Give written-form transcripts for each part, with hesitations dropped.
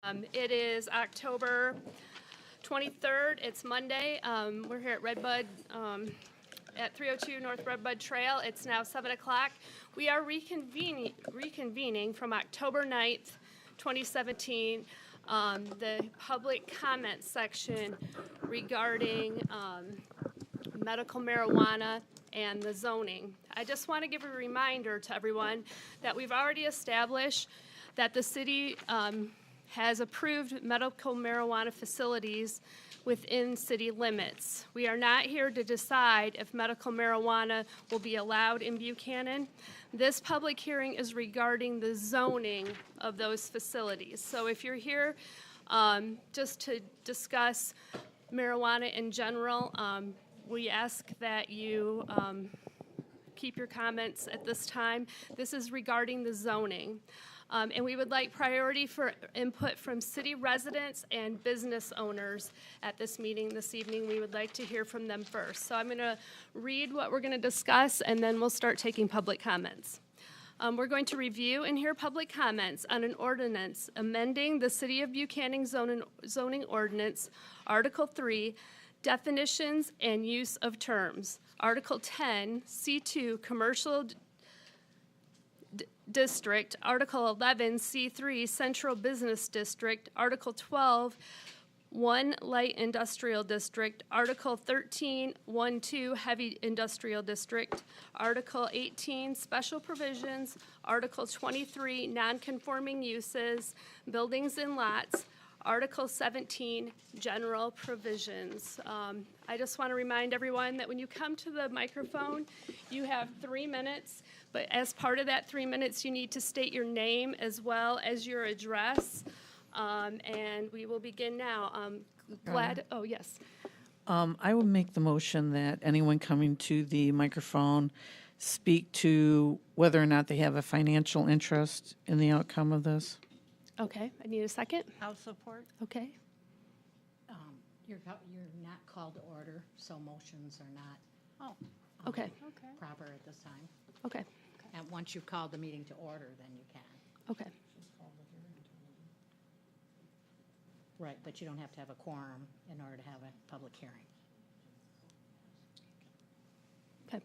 It is October 23rd. It's Monday. We're here at Redbud at 302 North Redbud Trail. It's now 7 o'clock. We are reconvening from October 9th, 2017, the public comment section regarding medical marijuana and the zoning. I just want to give a reminder to everyone that we've already established that the city has approved medical marijuana facilities within city limits. We are not here to decide if medical marijuana will be allowed in Buchanan. This public hearing is regarding the zoning of those facilities. So if you're here just to discuss marijuana in general, we ask that you keep your comments at this time. This is regarding the zoning. And we would like priority for input from city residents and business owners at this meeting this evening. We would like to hear from them first. So I'm going to read what we're going to discuss, and then we'll start taking public comments. We're going to review and hear public comments on an ordinance amending the City of Buchanan zoning ordinance, Article 3, definitions and use of terms. Article 10, C2, commercial district. Article 11, C3, central business district. Article 12, 1, light industrial district. Article 13, 1-2, heavy industrial district. Article 18, special provisions. Article 23, non-conforming uses, buildings and lots. Article 17, general provisions. I just want to remind everyone that when you come to the microphone, you have 3 minutes, but as part of that 3 minutes, you need to state your name as well as your address, and we will begin now. Oh, yes. I will make the motion that anyone coming to the microphone speak to whether or not they have a financial interest in the outcome of this. Okay, I need a second. I'll support. Okay. You're not called to order, so motions are not Okay. proper at this time. Okay. And once you've called the meeting to order, then you can. Okay. Right, but you don't have to have a quorum in order to have a public hearing. Okay.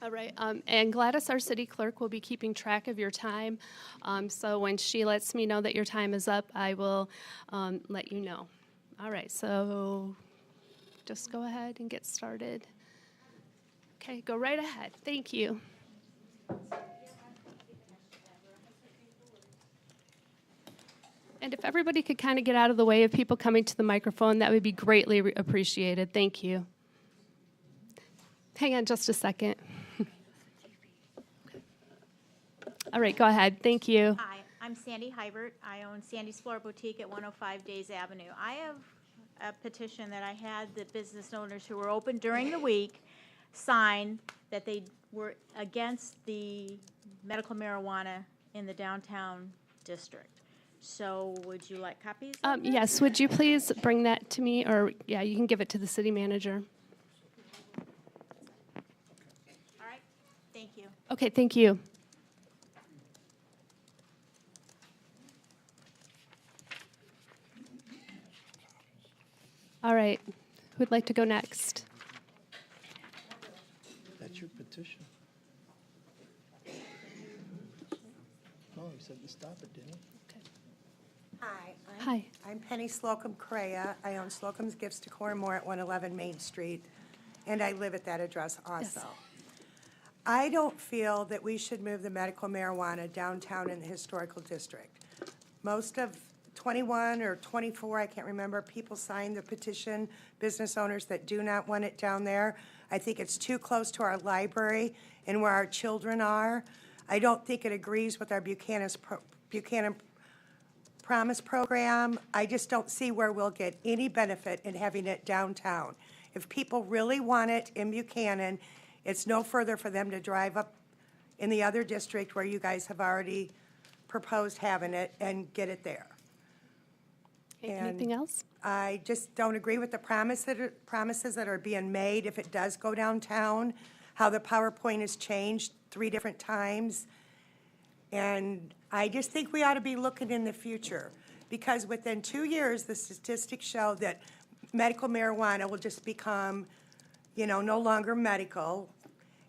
All right. And Gladys, our city clerk, will be keeping track of your time. So when she lets me know that your time is up, I will let you know. All right. So just go ahead and get started. Okay. Go right ahead. Thank you. And if everybody could kind of get out of the way of people coming to the microphone, that would be greatly appreciated. Thank you. Hang on just a second. All right, go ahead. Thank you. Hi, I'm Sandy Hybert. I own Sandy's Floor Boutique at 105 Days Avenue. I have a petition that I had the business owners who were open during the week sign that they were against the medical marijuana in the downtown district. So would you like copies of this? Yes, would you please bring that to me? Or, yeah, you can give it to the city manager. All right, thank you. Okay, thank you. All right, who'd like to go next? That's your petition. No, he said to stop it, didn't he? Hi. Hi. I'm Penny Slocum Correa. I own Slocum's Gifts Decor and More at 111 Main Street, and I live at that address also. Yes. I don't feel that we should move the medical marijuana downtown in the historical district. Most of 21 or 24, I can't remember, people signed the petition, business owners that do not want it down there. I think it's too close to our library and where our children are. I don't think it agrees with our Buchanan Promise program. I just don't see where we'll get any benefit in having it downtown. If people really want it in Buchanan, it's no further for them to drive up in the other district where you guys have already proposed having it and get it there. Okay, anything else? I just don't agree with the promises that are being made if it does go downtown, how the PowerPoint has changed 3 different times. And I just think we ought to be looking in the future. because within 2 years, the statistics show that medical marijuana will just become, no longer medical,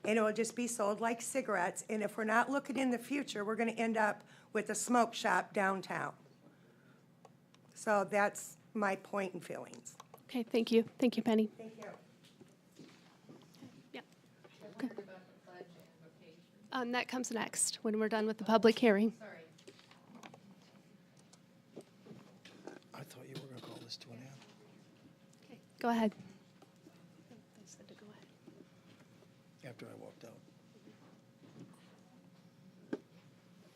and it will just be sold like cigarettes. And if we're not looking in the future, we're going to end up with a smoke shop downtown. So that's my point and feelings. Okay, thank you. Thank you, Penny. Thank you. Yeah. Okay. That comes next, when we're done with the public hearing. I thought you were gonna call this to an end. Okay, go ahead. They said to go ahead. After I walked out.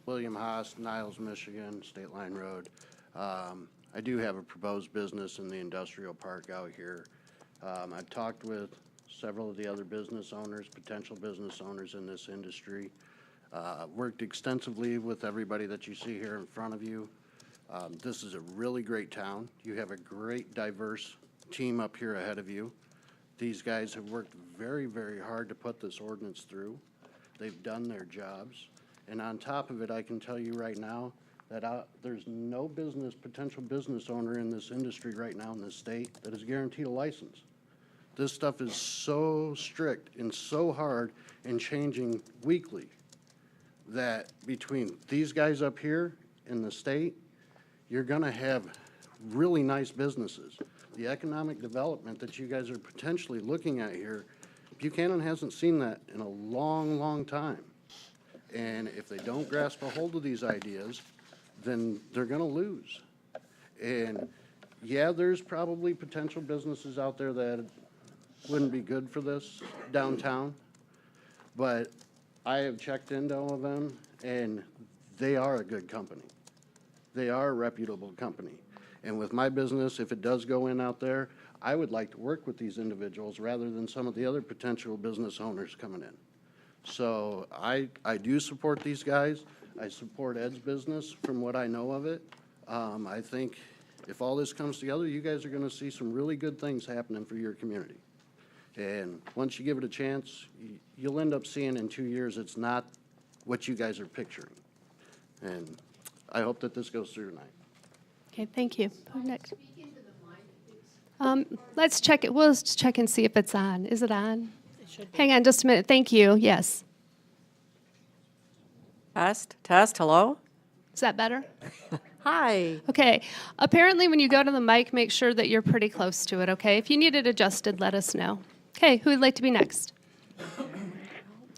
William Haas, Niles, Michigan, State Line Road. I do have a proposed business in the industrial park out here. I've talked with several of the other business owners, potential business owners in this industry. Worked extensively with everybody that you see here in front of you. This is a really great town. You have a great, diverse team up here ahead of you. These guys have worked very, very hard to put this ordinance through. They've done their jobs. And on top of it, I can tell you right now that there's no potential business owner in this industry right now in this state that is guaranteed a license. This stuff is so strict and so hard and changing weekly that between these guys up here in the state, you're gonna have really nice businesses. The economic development that you guys are potentially looking at here, Buchanan hasn't seen that in a long, long time. And if they don't grasp a hold of these ideas, then they're gonna lose. And yeah, there's probably potential businesses out there that wouldn't be good for this downtown, but I have checked into all of them, and they are a good company. They are a reputable company. And with my business, if it does go in out there, I would like to work with these individuals rather than some of the other potential business owners coming in. So I do support these guys. I support Ed's business from what I know of it. I think if all this comes together, you guys are going to see some really good things happening for your community. And once you give it a chance, you'll end up seeing in 2 years it's not what you guys are picturing. And I hope that this goes through tonight. Okay, thank you. Who next? Let's check it. We'll just check and see if it's on. Is it on? Hang on just a minute. Thank you. Yes. Test, hello? Is that better? Hi. Okay. Apparently, when you go to the mic, make sure that you're pretty close to it, okay? If you need it adjusted, let us know. Okay, who would like to be next?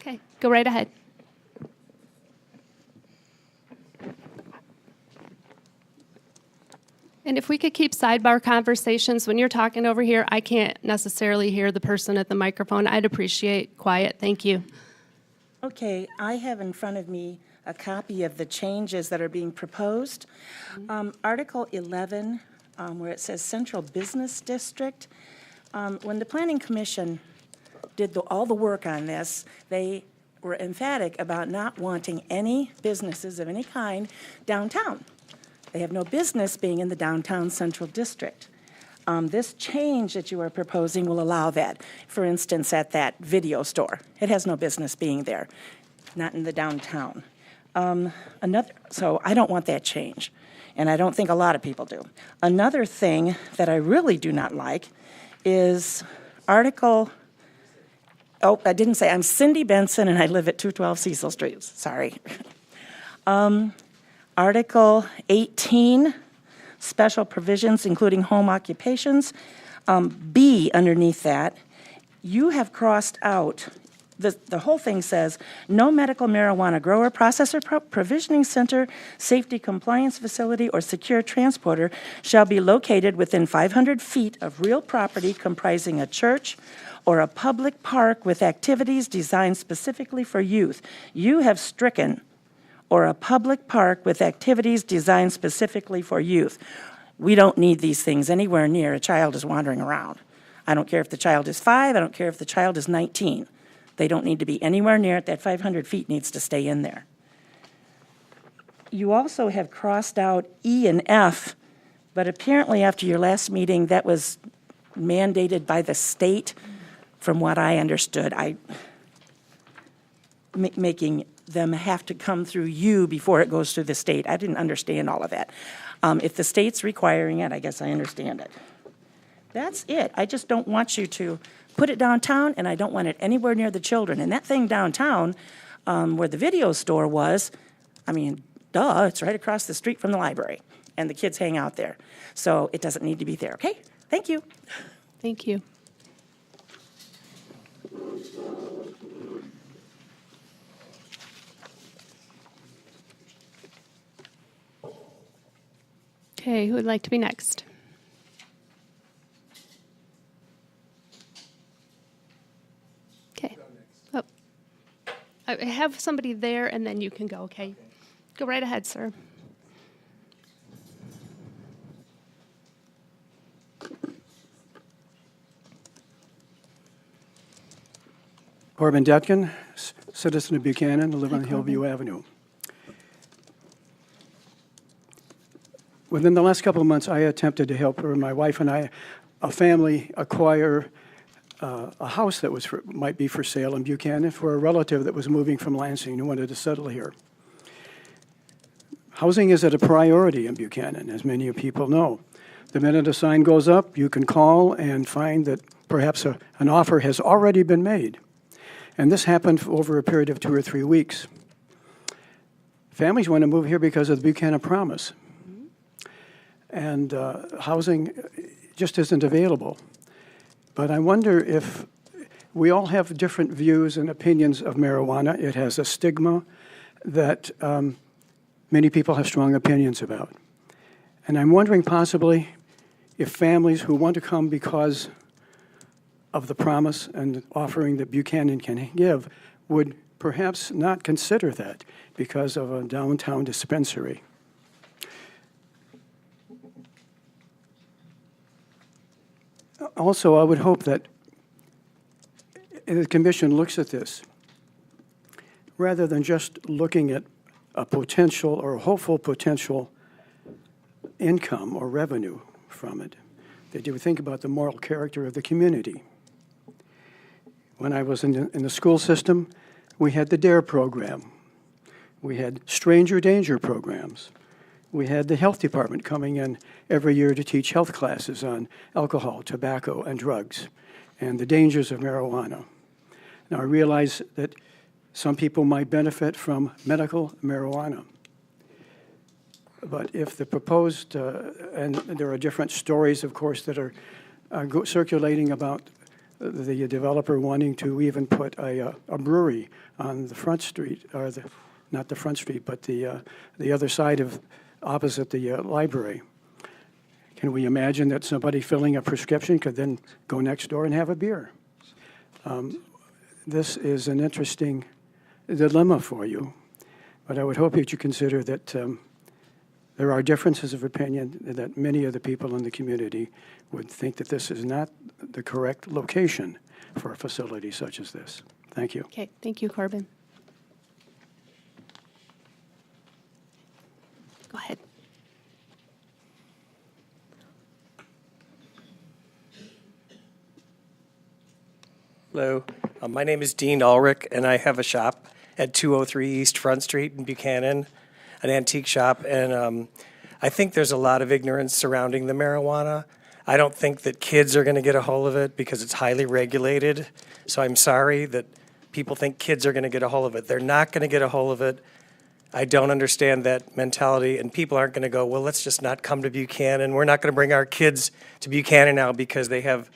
Okay, go right ahead. And if we could keep sidebar conversations, when you're talking over here, I can't necessarily hear the person at the microphone. I'd appreciate quiet. Thank you. Okay, I have in front of me a copy of the changes that are being proposed. Article 11, where it says Central Business District. When the Planning Commission did all the work on this, they were emphatic about not wanting any businesses of any kind downtown. They have no business being in the downtown central district. This change that you are proposing will allow that. For instance, at that video store, it has no business being there, not in the downtown. So I don't want that change, and I don't think a lot of people do. Another thing that I really do not like is Article, I didn't say, I'm Cindy Benson, and I live at 212 Cecil Street, sorry. Article 18, special provisions including home occupations. B, underneath that, you have crossed out, the whole thing says, no medical marijuana grower, processor, provisioning center, safety compliance facility, or secure transporter shall be located within 500 feet of real property comprising a church or a public park with activities designed specifically for youth. You have stricken or a public park with activities designed specifically for youth. We don't need these things anywhere near a child is wandering around. I don't care if the child is 5, I don't care if the child is 19. They don't need to be anywhere near it. That 500 feet needs to stay in there. You also have crossed out E and F, but apparently after your last meeting, that was mandated by the state, from what I understood. Making them have to come through you before it goes to the state. I didn't understand all of that. If the state's requiring it, I guess I understand it. That's it. I just don't want you to put it downtown, and I don't want it anywhere near the children. And that thing downtown, where the video store was, I mean, duh, it's right across the street from the library, and the kids hang out there. So it doesn't need to be there, okay? Thank you. Thank you. Okay, who would like to be next? Okay. Oh. I have somebody there, and then you can go, okay? Go right ahead, sir. Corbin Detkin, citizen of Buchanan, I live on Hillview Avenue. Within the last couple of months, I attempted to help her, my wife and I, a family, acquire a house that might be for sale in Buchanan for a relative that was moving from Lansing who wanted to settle here. Housing is at a priority in Buchanan, as many people know. The minute a sign goes up, you can call and find that perhaps an offer has already been made. And this happened over a period of 2 or 3 weeks. Families want to move here because of the Buchanan Promise. And housing just isn't available. But I wonder if we all have different views and opinions of marijuana. It has a stigma that many people have strong opinions about. And I'm wondering possibly if families who want to come because of the promise and offering that Buchanan can give would perhaps not consider that because of a downtown dispensary. Also, I would hope that the commission looks at this rather than just looking at a potential or hopeful potential income or revenue from it. They do think about the moral character of the community. When I was in the school system, we had the DARE program. We had stranger danger programs. We had the health department coming in every year to teach health classes on alcohol, tobacco, and drugs, and the dangers of marijuana. Now, I realize that some people might benefit from medical marijuana. But if the proposed, and there are different stories, of course, that are circulating about the developer wanting to even put a brewery on the front street, or not the front street, but the other side of opposite the library. Can we imagine that somebody filling a prescription could then go next door and have a beer? This is an interesting dilemma for you, but I would hope that you consider that there are differences of opinion, that many of the people in the community would think that this is not the correct location for a facility such as this. Thank you. Okay, thank you, Corbin. Go ahead. Hello, my name is Dean Ulrich, and I have a shop at 203 East Front Street in Buchanan, an antique shop, and I think there's a lot of ignorance surrounding the marijuana. I don't think that kids are going to get a hold of it because it's highly regulated, so I'm sorry that people think kids are going to get a hold of it. They're not going to get a hold of it. I don't understand that mentality, and people aren't going to go, well, let's just not come to Buchanan. We're not going to bring our kids to Buchanan now because they have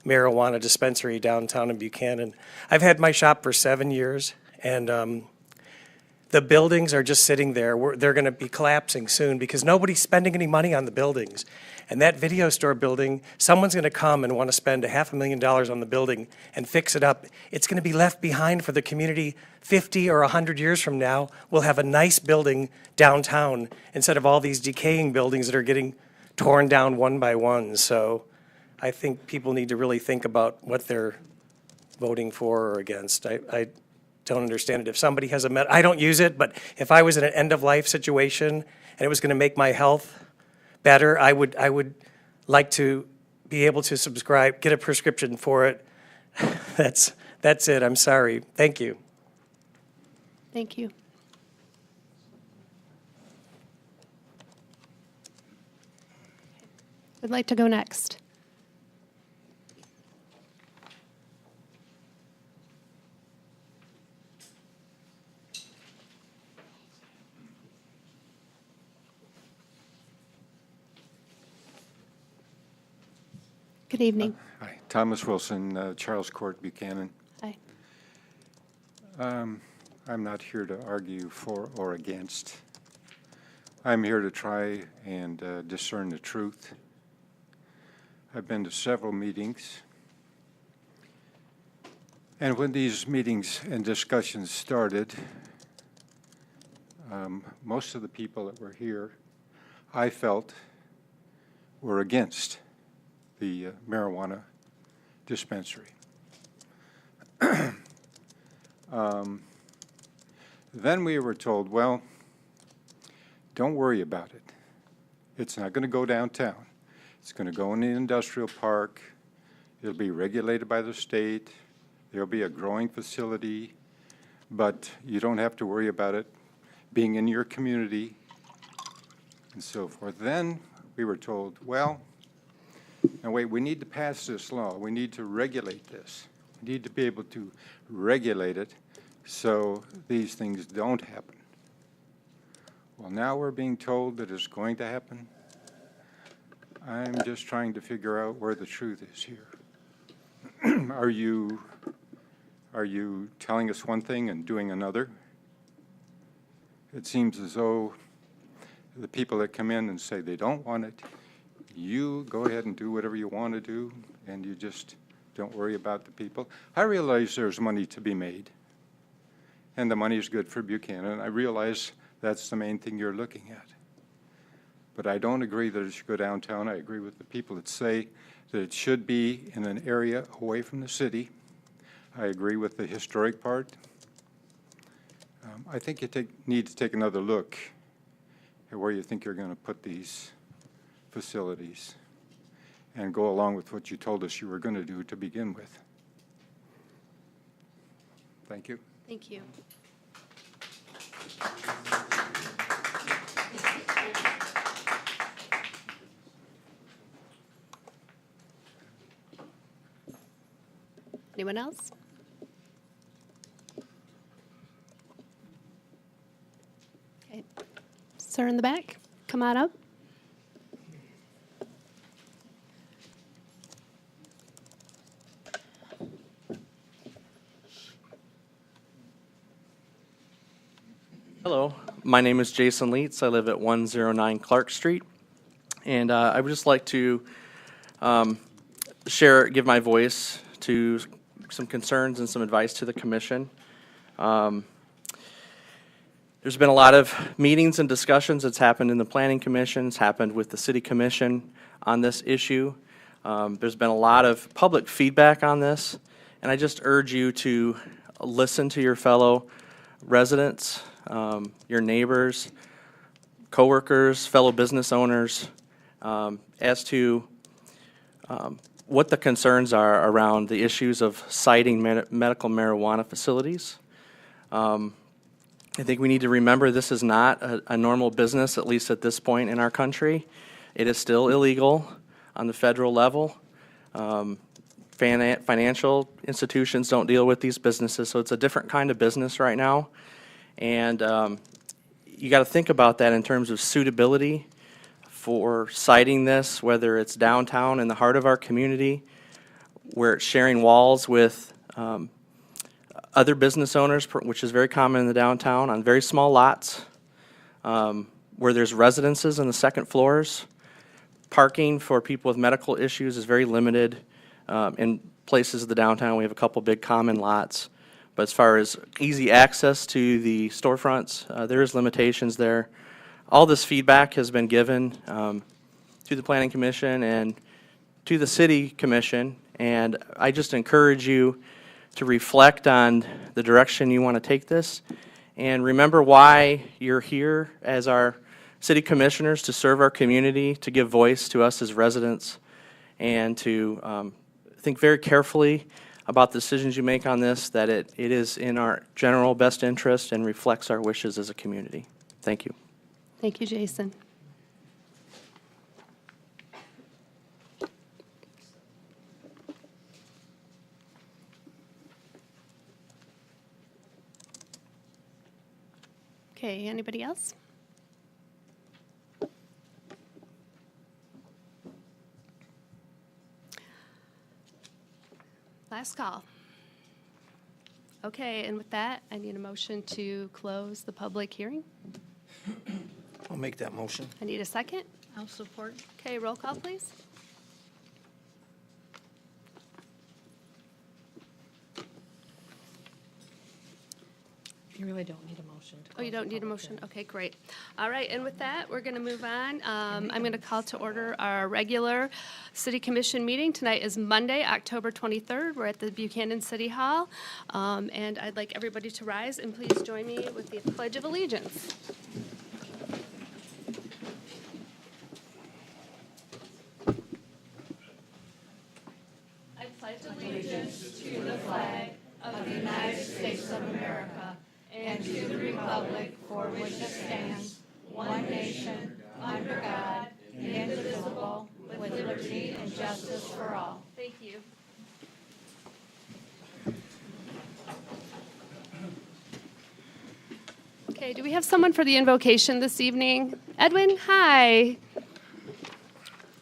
marijuana dispensary downtown in Buchanan. I've had my shop for 7 years, and the buildings are just sitting there. They're going to be collapsing soon because nobody's spending any money on the buildings. And that video store building, someone's going to come and want to spend $500,000 on the building and fix it up. It's going to be left behind for the community 50 or 100 years from now. We'll have a nice building downtown instead of all these decaying buildings that are getting torn down one by one. So I think people need to really think about what they're voting for or against. I don't understand it. If somebody has I don't use it, but if I was in an end-of-life situation and it was going to make my health better, I would like to be able to subscribe, get a prescription for it. That's it. I'm sorry. Thank you. Thank you. would like to go next? Good evening. Hi, Thomas Wilson, Charles Court, Buchanan. Hi. I'm not here to argue for or against. I'm here to try and discern the truth. I've been to several meetings, and when these meetings and discussions started, most of the people that were here, I felt, were against the marijuana dispensary. Then we were told, well, don't worry about it. It's not going to go downtown. It's going to go in the industrial park. It'll be regulated by the state. There'll be a growing facility, but you don't have to worry about it being in your community and so forth. Then we were told, well, now wait, we need to pass this law. We need to regulate this. We need to be able to regulate it so these things don't happen. Well, now we're being told that it's going to happen. I'm just trying to figure out where the truth is here. Are you telling us one thing and doing another? It seems as though the people that come in and say they don't want it, you go ahead and do whatever you want to do, and you just don't worry about the people. I realize there's money to be made, and the money is good for Buchanan. I realize that's the main thing you're looking at. But I don't agree that it should go downtown. I agree with the people that say that it should be in an area away from the city. I agree with the historic part. I think you need to take another look at where you think you're going to put these facilities and go along with what you told us you were going to do to begin with. Thank you. Thank you. Anyone else? Okay. Sir in the back, come on up. Hello, my name is Jason Leitz. I live at 109 Clark Street, and I would just like to give my voice to some concerns and some advice to the commission. There's been a lot of meetings and discussions that's happened in the planning commission, it's happened with the city commission on this issue. There's been a lot of public feedback on this, and I just urge you to listen to your fellow residents, your neighbors, coworkers, fellow business owners, as to what the concerns are around the issues of citing medical marijuana facilities. I think we need to remember this is not a normal business, at least at this point in our country. It is still illegal on the federal level. Financial institutions don't deal with these businesses, so it's a different kind of business right now. And you got to think about that in terms of suitability for citing this, whether it's downtown in the heart of our community, where it's sharing walls with other business owners, which is very common in the downtown, on very small lots, where there's residences in the second floors. Parking for people with medical issues is very limited. In places of the downtown, we have a couple big common lots. But as far as easy access to the storefronts, there is limitations there. All this feedback has been given to the Planning Commission and to the City Commission, and I just encourage you to reflect on the direction you want to take this, and remember why you're here as our city commissioners, to serve our community, to give voice to us as residents, and to think very carefully about the decisions you make on this, that it is in our general best interest and reflects our wishes as a community. Thank you. Thank you, Jason. Okay, anybody else? Last call. Okay, and with that, I need a motion to close the public hearing. I'll make that motion. I need a second. I'll support. Okay, roll call, please. You really don't need a motion to Oh, you close don't the need a public motion? Okay, great. All right, and with that, we're going to move on. I'm going to call to order our regular city commission meeting. Tonight is Monday, October 23rd. We're at the Buchanan City Hall. And I'd like everybody to rise and please join me with the Pledge of Allegiance. I pledge allegiance to the flag of the United States of America and to the republic for which it stands, one nation, under God, indivisible, with liberty and justice for all. Thank you. Okay, do we have someone for the invocation this evening? Edwin, hi.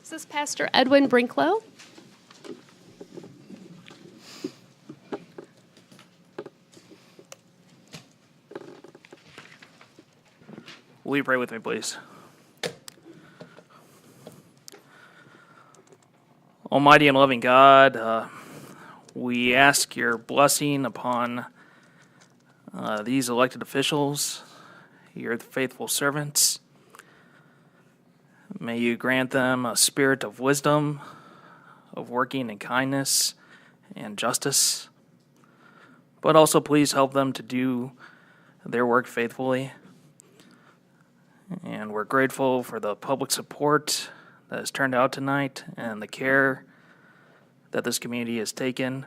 Is this Pastor Edwin Brinklow? Will you pray with me, please? Almighty and loving God, we ask your blessing upon these elected officials, your faithful servants. May you grant them a spirit of wisdom, of working in kindness and justice, but also please help them to do their work faithfully. And we're grateful for the public support that has turned out tonight and the care that this community has taken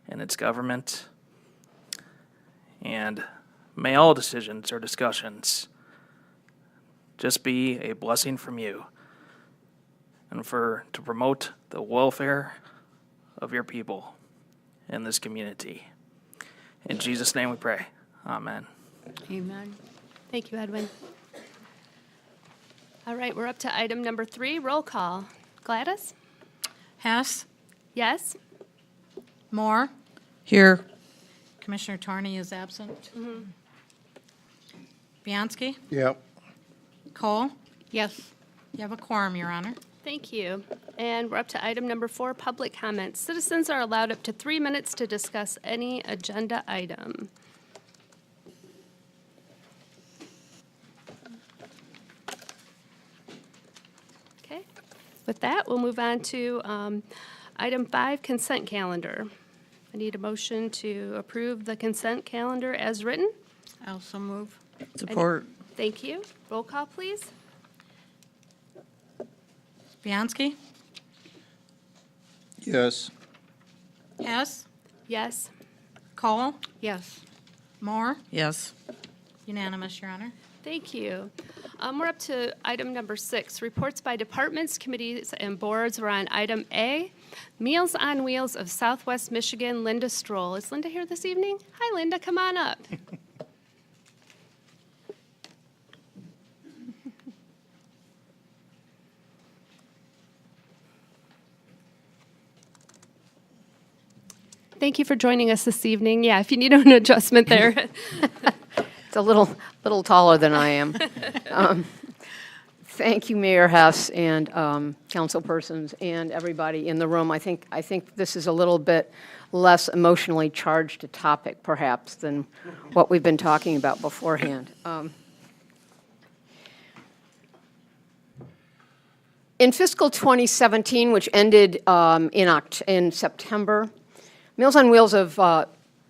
in its government. And may all decisions or discussions just be a blessing from you and to promote the welfare of your people in this community. In Jesus' name we pray. Amen. Amen. Thank you, Edwin. All right, we're up to item number 3, roll call. Gladys? Hess, Yes? Moore, Here. Commissioner Torney is absent. Bianski, Yep. Cole? Yes. You have a quorum, Your Honor. Thank you. And we're up to item number 4, public comments. Citizens are allowed up to 3 minutes to discuss any agenda item. Okay. With that, we'll move on to item 5, consent calendar. I need a motion to approve the consent calendar as written. I also move. Support. Thank you. Roll call, please. Bianski, Yes. Hess, Yes? Cole? Yes. Moore? Yes. Unanimous, Your Honor. Thank you. We're up to item number 6, reports by departments, committees, and boards. We're on item A, Meals on Wheels of Southwest Michigan, Linda Stroll. Is Linda here this evening? Hi, Linda, come on up. Thank you for joining us this evening. Yeah, if you need an adjustment there. It's a little taller than I am. Thank you, Mayor Hess and councilpersons and everybody in the room. I think this is a little bit less emotionally charged a topic, perhaps, than what we've been talking about beforehand. In fiscal 2017, which ended in September, Meals on Wheels of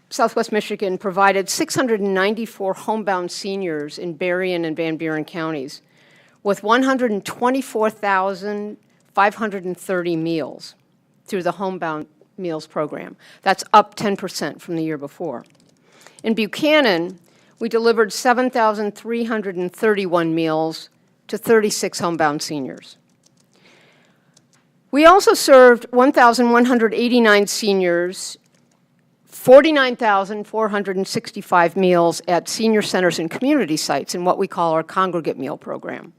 Southwest Michigan provided 694 homebound seniors in Berrien and Van Buren counties with 124,530 meals through the homebound meals program. That's up 10% from the year before. In Buchanan, we delivered 7,331 meals to 36 homebound seniors. We also served 1,189 seniors 49,465 meals at senior centers and community sites in what we call our congregate meal program.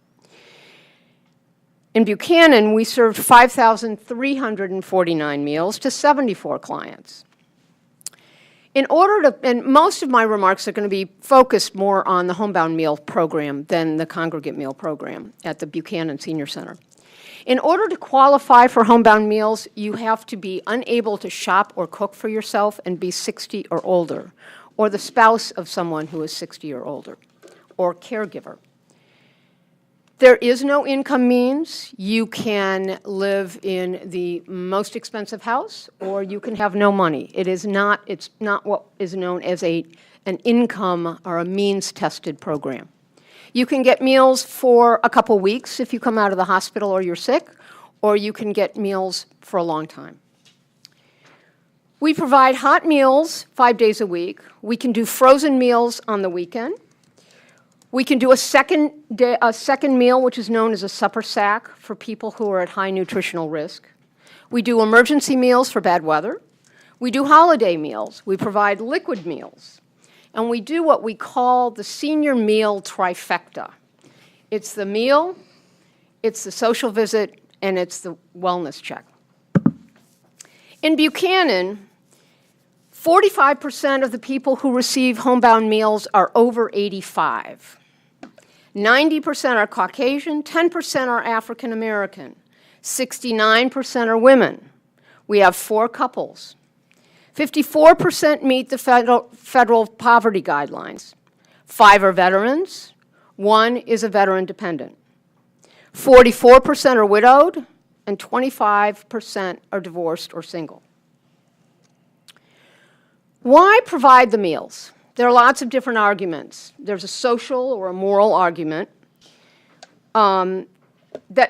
In Buchanan, we served 5,349 meals to 74 clients. In order to, and most of my remarks are going to be focused more on the homebound meal program than the congregate meal program at the Buchanan Senior Center. In order to qualify for homebound meals, you have to be unable to shop or cook for yourself and be 60 or older, or the spouse of someone who is 60 or older, or caregiver. There is no income means. You can live in the most expensive house, or you can have no money. It's not what is known as an income or a means-tested program. You can get meals for a couple weeks if you come out of the hospital or you're sick, or you can get meals for a long time. We provide hot meals 5 days a week. We can do frozen meals on the weekend. We can do a second meal, which is known as a supper sack for people who are at high nutritional risk. We do emergency meals for bad weather. We do holiday meals. We provide liquid meals. And we do what we call the senior meal trifecta. It's the meal, it's the social visit, and it's the wellness check. In Buchanan, 45% of the people who receive homebound meals are over 85. 90% are Caucasian, 10% are African American, 69% are women. We have 4 couples. 54% meet the federal poverty guidelines. 5 are veterans. 1 is a veteran dependent. 44% are widowed, and 25% are divorced or single. Why provide the meals? There are lots of different arguments. There's a social or a moral argument that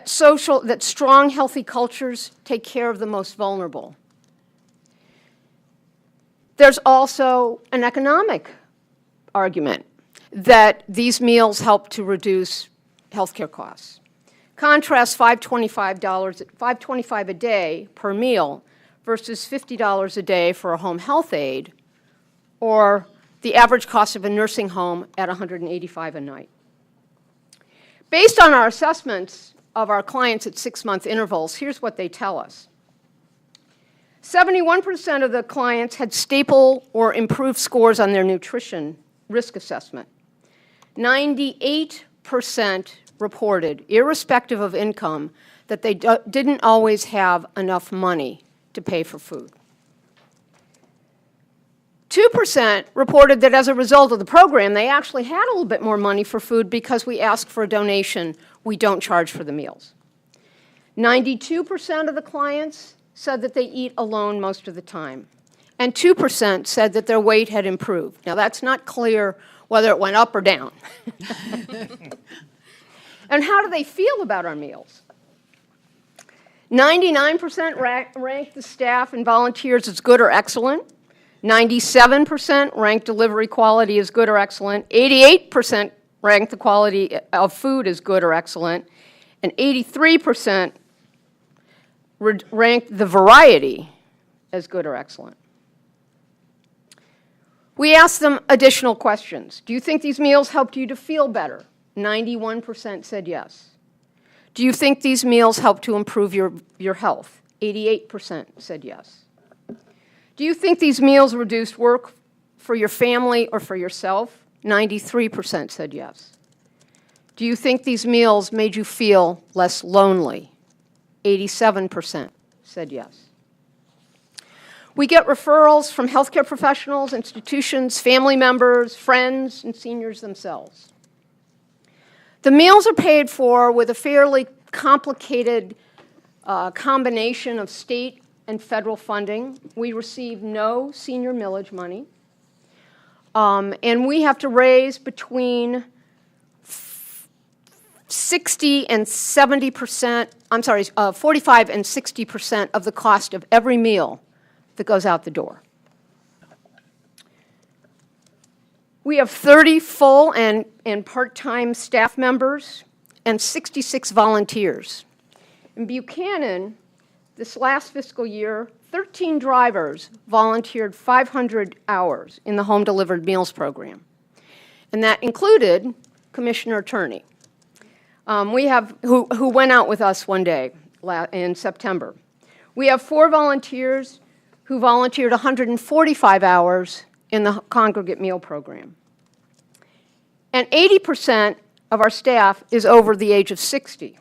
strong, healthy cultures take care of the most vulnerable. There's also an economic argument that these meals help to reduce healthcare costs. Contrast $525 a day per meal versus $50 a day for a home health aide, or the average cost of a nursing home at $185 a night. Based on our assessments of our clients at 6-month intervals, here's what they tell us. 71% of the clients had stable or improved scores on their nutrition risk assessment. 98% reported, irrespective of income, that they didn't always have enough money to pay for food. 2% reported that as a result of the program, they actually had a little bit more money for food because we ask for a donation. We don't charge for the meals. 92% of the clients said that they eat alone most of the time. And 2% said that their weight had improved. Now, that's not clear whether it went up or down. And how do they feel about our meals? 99% ranked the staff and volunteers as good or excellent. 97% ranked delivery quality as good or excellent. 88% ranked the quality of food as good or excellent. And 83% ranked the variety as good or excellent. We asked them additional questions. Do you think these meals helped you to feel better? 91% said yes. Do you think these meals help to improve your health? 88% said yes. Do you think these meals reduced work for your family or for yourself? 93% said yes. Do you think these meals made you feel less lonely? 87% said yes. We get referrals from healthcare professionals, institutions, family members, friends, and seniors themselves. The meals are paid for with a fairly complicated combination of state and federal funding. We receive no senior millage money. And we have to raise between 60 and 70%, 45 and 60% of the cost of every meal that goes out the door. We have 30 full and part-time staff members and 66 volunteers. In Buchanan, this last fiscal year, 13 drivers volunteered 500 hours in the home-delivered meals program. And that included Commissioner Turney, who went out with us one day in September. We have 4 volunteers who volunteered 145 hours in the congregate meal program. And 80% of our staff is over the age of 60,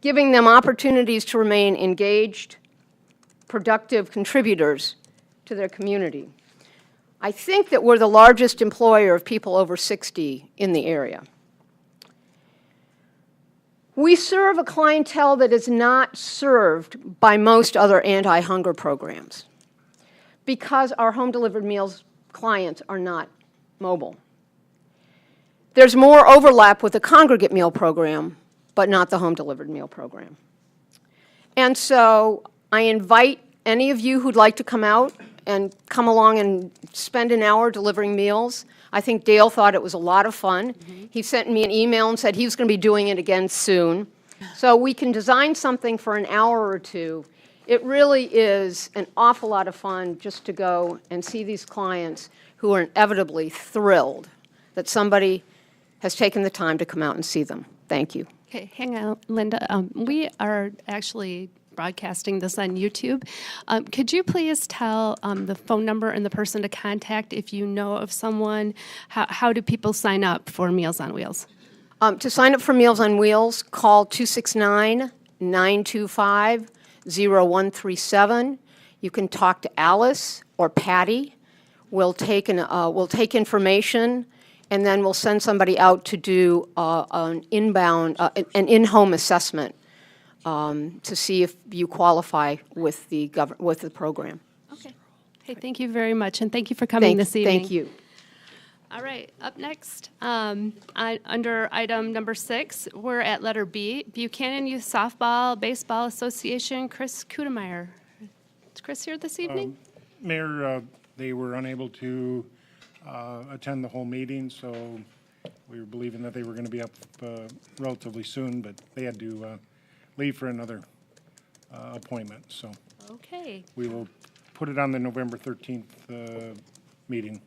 giving them opportunities to remain engaged, productive contributors to their community. I think that we're the largest employer of people over 60 in the area. We serve a clientele that is not served by most other anti-hunger programs because our home-delivered meals clients are not mobile. There's more overlap with the congregate meal program, but not the home-delivered meal program. And so I invite any of you who'd like to come out and come along and spend an hour delivering meals. I think Dale thought it was a lot of fun. He sent me an email and said he was going to be doing it again soon. So we can design something for an hour or two. It really is an awful lot of fun just to go and see these clients who are inevitably thrilled that somebody has taken the time to come out and see them. Thank you. Okay, hang on, Linda. We are actually broadcasting this on YouTube. Could you please tell the phone number and the person to contact if you know of someone? How do people sign up for Meals on Wheels? To sign up for Meals on Wheels, call 269-925-0137. You can talk to Alice or Patty. We'll take information, and then we'll send somebody out to do an in-home assessment to see if you qualify with the program. Okay. Hey, thank you very much, and thank you for coming this evening. Thank you. All right, up next, under item number 6, we're at letter B, Buchanan Youth Softball Baseball Association, Chris Kudemeyer. Is Chris here this evening? Mayor, they were unable to attend the whole meeting, so we were believing that they were going to be up relatively soon, but they had to leave for another appointment. So Okay. we will put it on the November 13th meeting.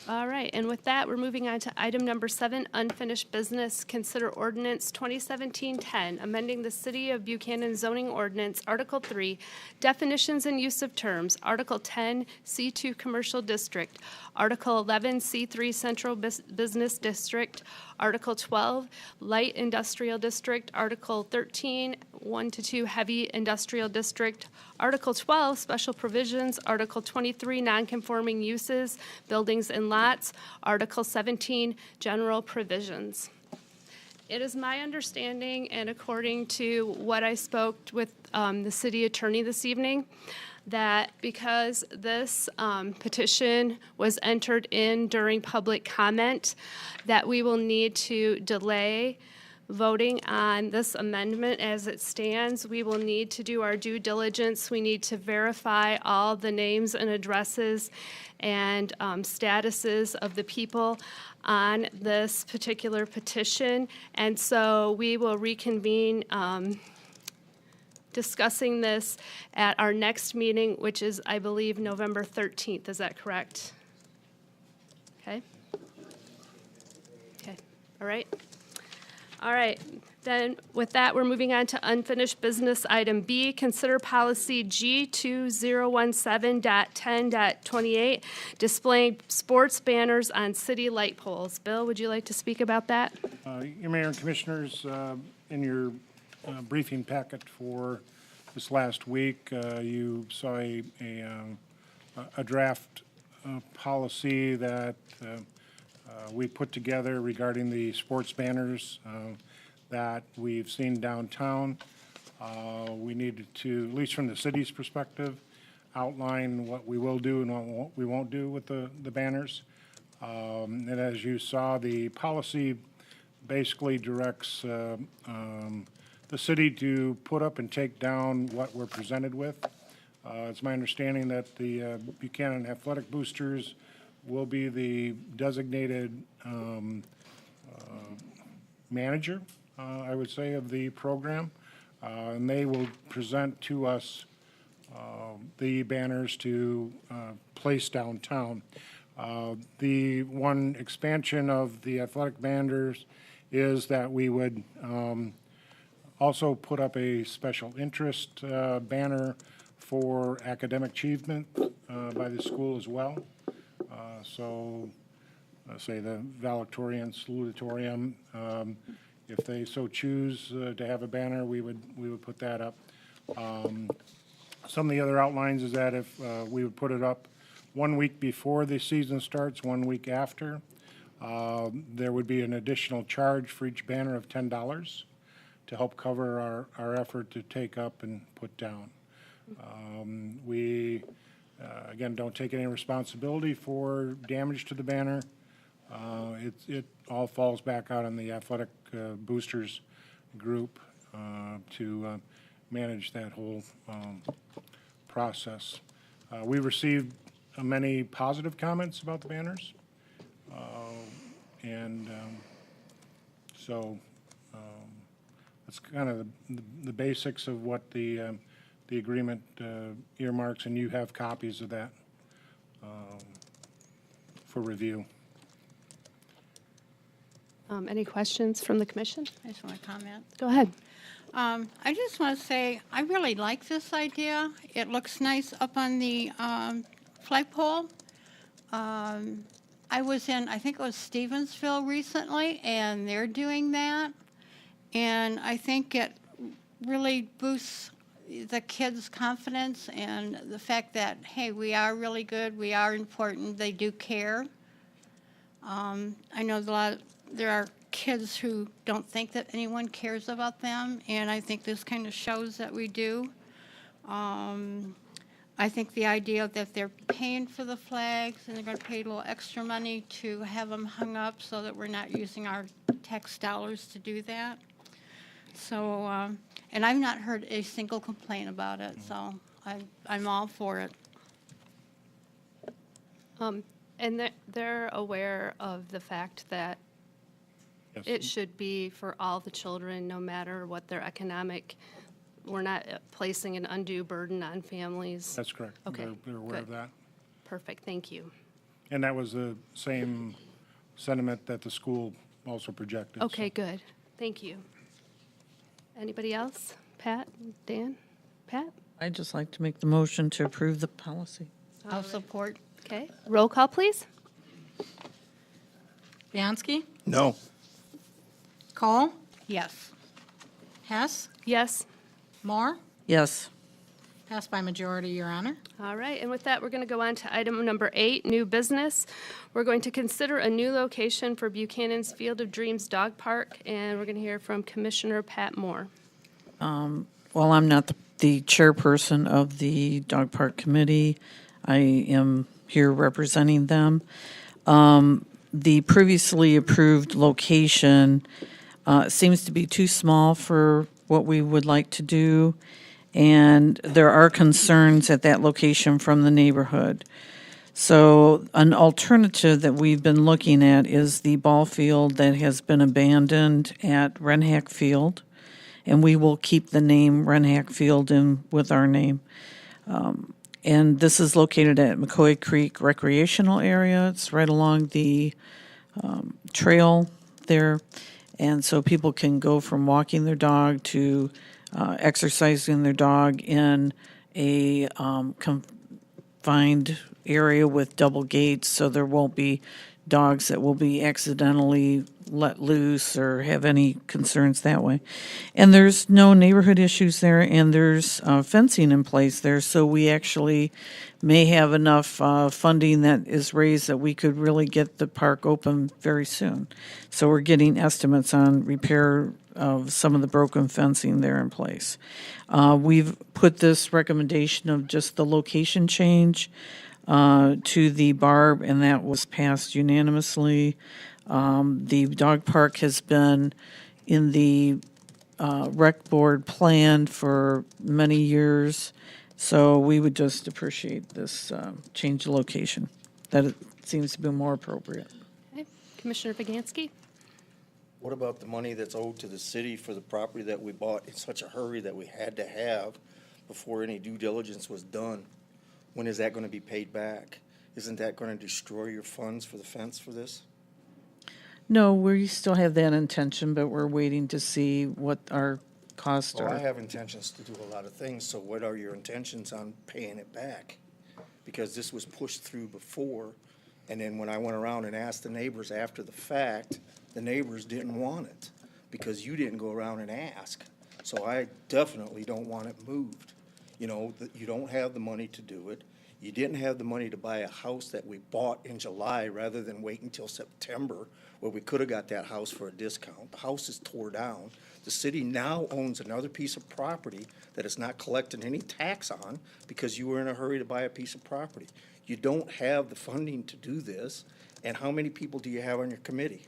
All right, and with that, we're moving on to item number 7, unfinished business. Consider ordinance 2017-10, amending the City of Buchanan zoning ordinance, Article 3, definitions and use of terms, Article 10, C2 Commercial District, Article 11, C3 Central Business District, Article 12, Light Industrial District, Article 13, 1 to 2 Heavy Industrial District, Article 12, Special Provisions, Article 23, Nonconforming Uses, Buildings and Lots, Article 17, General Provisions. It is my understanding, and according to what I spoke with the city attorney this evening, that because this petition was entered in during public comment, that we will need to delay voting on this amendment as it stands. We will need to do our due diligence. We need to verify all the names and addresses and statuses of the people on this particular petition. And so we will reconvene discussing this at our next meeting, which is, I believe, November 13th. Is that correct? Okay. Okay. All right. All right. Then with that, we're moving on to unfinished business. Item B, consider policy G2017.10.28, displaying sports banners on city light poles. Bill, would you like to speak about that? Your Mayor and Commissioners, in your briefing packet for this last week, you saw a draft policy that we put together regarding the sports banners that we've seen downtown. We needed to, at least from the city's perspective, outline what we will do and what we won't do with the banners. And as you saw, the policy basically directs the city to put up and take down what we're presented with. It's my understanding that the Buchanan Athletic Boosters will be the designated manager, I would say, of the program. and they will present to us the banners to place downtown. The one expansion of the athletic banners is that we would also put up a special interest banner for academic achievement by the school as well. So, say the valedictorian, salutatorium, if they so choose to have a banner, we would put that up. Some of the other outlines is that if we would put it up 1 week before the season starts, 1 week after, there would be an additional charge for each banner of $10 to help cover our effort to take up and put down. We, again, don't take any responsibility for damage to the banner. It all falls back out on the athletic boosters group to manage that whole process. We received many positive comments about the banners, and so that's kind of the basics of what the agreement earmarks, and you have copies of that for review. Any questions from the commission? I just want to comment. Go ahead. I just want to say, I really like this idea. It looks nice up on the flagpole. I was in, I think it was Stevensville recently, and they're doing that. And I think it really boosts the kids' confidence and the fact that, hey, we are really good, we are important, they do care. I know there are kids who don't think that anyone cares about them, and I think this kind of shows that we do. I think the idea that they're paying for the flags and they're going to pay a little extra money to have them hung up so that we're not using our tax dollars to do that. So, and I've not heard a single complaint about it, so I'm all for it. And they're aware of the fact that Yes. it should be for all the children, no matter what their economic, we're not placing an undue burden on families. That's correct. Okay, They're aware of good. that. Perfect, thank you. And that was the same sentiment that the school also projected. Okay, good, thank you. Anybody else? Pat, Dan, Pat? I'd just like to make the motion to approve the policy. I'll support. Okay, roll call, please. Bianski? No. Cole? Yes. Hess? Yes. Moore? Yes. Passed by majority, Your Honor. All right, and with that, we're going to go on to item number 8, new business. We're going to consider a new location for Buchanan's Field of Dreams Dog Park, and we're going to hear from Commissioner Pat Moore. Well, I'm not the chairperson of the dog park committee. I am here representing them. The previously approved location seems to be too small for what we would like to do, and there are concerns at that location from the neighborhood. So an alternative that we've been looking at is the ball field that has been abandoned at Renhack Field, and we will keep the name Renhack Field in with our name. And this is located at McCoy Creek Recreational Area. It's right along the trail there. And so people can go from walking their dog to exercising their dog in a confined area with double gates, so there won't be dogs that will be accidentally let loose or have any concerns that way. And there's no neighborhood issues there, and there's fencing in place there, so we actually may have enough funding that is raised that we could really get the park open very soon. So we're getting estimates on repair of some of the broken fencing there in place. We've put this recommendation of just the location change to the Barb, and that was passed unanimously. The dog park has been in the rec board plan for many years, so we would just appreciate this change of location. That it seems to be more appropriate. Okay. Commissioner Viganski? What about the money that's owed to the city for the property that we bought in such a hurry that we had to have before any due diligence was done? When is that gonna be paid back? Isn't that gonna destroy your funds for the fence for this? No, we still have that intention, but we're waiting to see what our costs Well, I are. have intentions to do a lot of things, so what are your intentions on paying it back? Because this was pushed through before, and then when I went around and asked the neighbors after the fact, the neighbors didn't want it, because you didn't go around and ask. So I definitely don't want it moved. You know, that you don't have the money to do it. You didn't have the money to buy a house that we bought in July rather than wait until September, where we could have got that house for a discount. The house is tore down. The city now owns another piece of property that it's not collecting any tax on because you were in a hurry to buy a piece of property. You don't have the funding to do this, and how many people do you have on your committee?